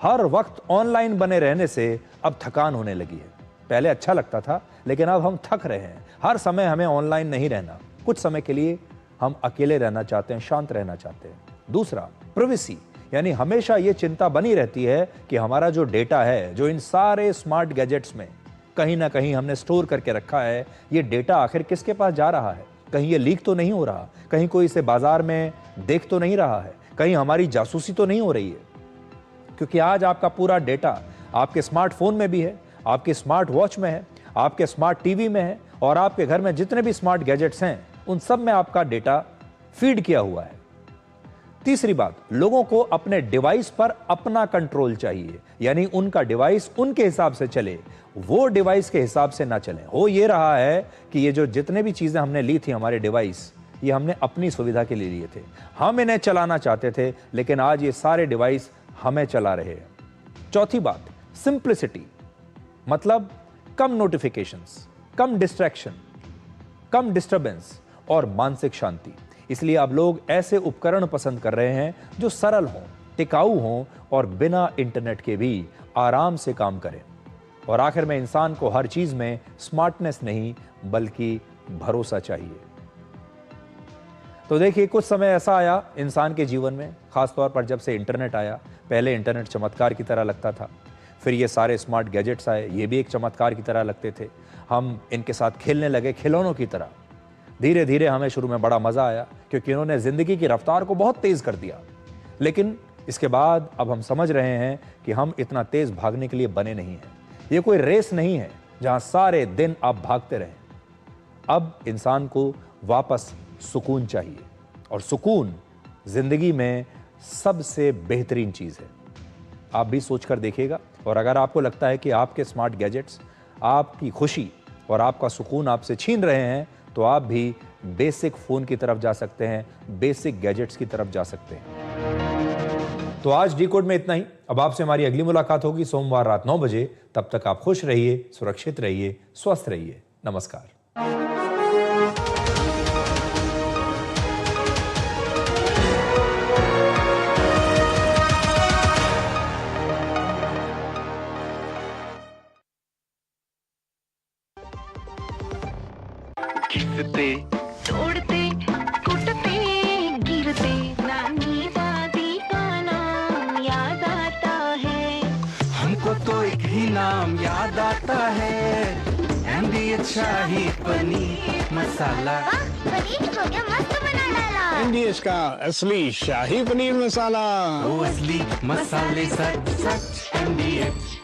हर वक्त ऑनलाइन बने रहने से अब थकान होने लगी है। पहले अच्छा लगता था, लेकिन अब हम थक रहे हैं। हर समय हमें ऑनलाइन नहीं रहना, कुछ समय के लिए हम अकेले रहना चाहते हैं, शांत रहना चाहते हैं। दूसरा, प्राइवेसी, यानी हमेशा ये चिंता बनी रहती है कि हमारा जो डेटा है, जो इन सारे स्मार्ट गैजेट्स में कहीं ना कहीं हमने स्टोर करके रखा है, ये डेटा आखिर किसके पास जा रहा है? कहीं ये लीक तो नहीं हो रहा? कहीं कोई इसे बाजार में देख तो नहीं रहा है? कहीं हमारी जासूसी तो नहीं हो रही है? क्योंकि आज आपका पूरा डेटा आपके स्मार्टफोन में भी है, आपके स्मार्ट वॉच में है, आपके स्मार्ट टीवी में है, और आपके घर में जितने भी स्मार्ट गैजेट्स हैं, उन सब में आपका डेटा फीड किया हुआ है। तीसरी बात, लोगों को अपने डिवाइस पर अपना कंट्रोल चाहिए, यानी उनका डिवाइस उनके हिसाब से चले, वो डिवाइस के हिसाब से ना चले। हो ये रहा है कि ये जो जितने भी चीजें हमने ली थी, हमारे डिवाइस, ये हमने अपनी सुविधा के लिए लिए थे, हम इन्हें चलाना चाहते थे, लेकिन आज ये सारे डिवाइस हमें चला रहे हैं। चौथी बात, सिंप्लिसिटी, मतलब कम नोटिफिकेशंस, कम डिस्ट्रैक्शन, कम डिस्टर्बेंस और मानसिक शांति। इसलिए अब लोग ऐसे उपकरण पसंद कर रहे हैं जो सरल हों, टिकाऊ हों और बिना इंटरनेट के भी आराम से काम करें। और आखिर में इंसान को हर चीज में स्मार्टनेस नहीं बल्कि भरोसा चाहिए। तो देखिए, कुछ समय ऐसा आया इंसान के जीवन में, खासतौर पर जब से इंटरनेट आया। पहले इंटरनेट चमत्कार की तरह लगता था, फिर ये सारे स्मार्ट गैजेट्स आए, ये भी एक चमत्कार की तरह लगते थे। हम इनके साथ खेलने लगे खिलौनों की तरह। धीरे धीरे हमें शुरू में बड़ा मजा आया, क्योंकि इन्होंने जिंदगी की रफ्तार को बहुत तेज कर दिया। लेकिन इसके बाद अब हम समझ रहे हैं कि हम इतना तेज भागने के लिए बने नहीं हैं। ये कोई रेस नहीं है जहां सारे दिन आप भागते रहें। अब इंसान को वापस सुकून चाहिए, और सुकून जिंदगी में सबसे बेहतरीन चीज है। आप भी सोचकर देखिएगा, और अगर आपको लगता है कि आपके स्मार्ट गैजेट्स आपकी खुशी और आपका सुकून आपसे छीन रहे हैं, तो आप भी बेसिक फोन की तरफ जा सकते हैं, बेसिक गैजेट्स की तरफ जा सकते हैं। तो आज डिकोड में इतना ही। अब आपसे हमारी अगली मुलाकात होगी सोमवार रात 9 बजे। तब तक आप खुश रहिए, सुरक्षित रहिए, स्वस्थ रहिए। नमस्कार। खिसते, तोड़ते, कुटते, गिरते, नानी दादी का नाम याद आता है। हमको तो एक ही नाम याद आता है, MDH शाही पनीर मसाला। पनीर को क्या मस्त बना डाला। MDH का असली शाही पनीर मसाला। वो असली मसाले सच सच MDH।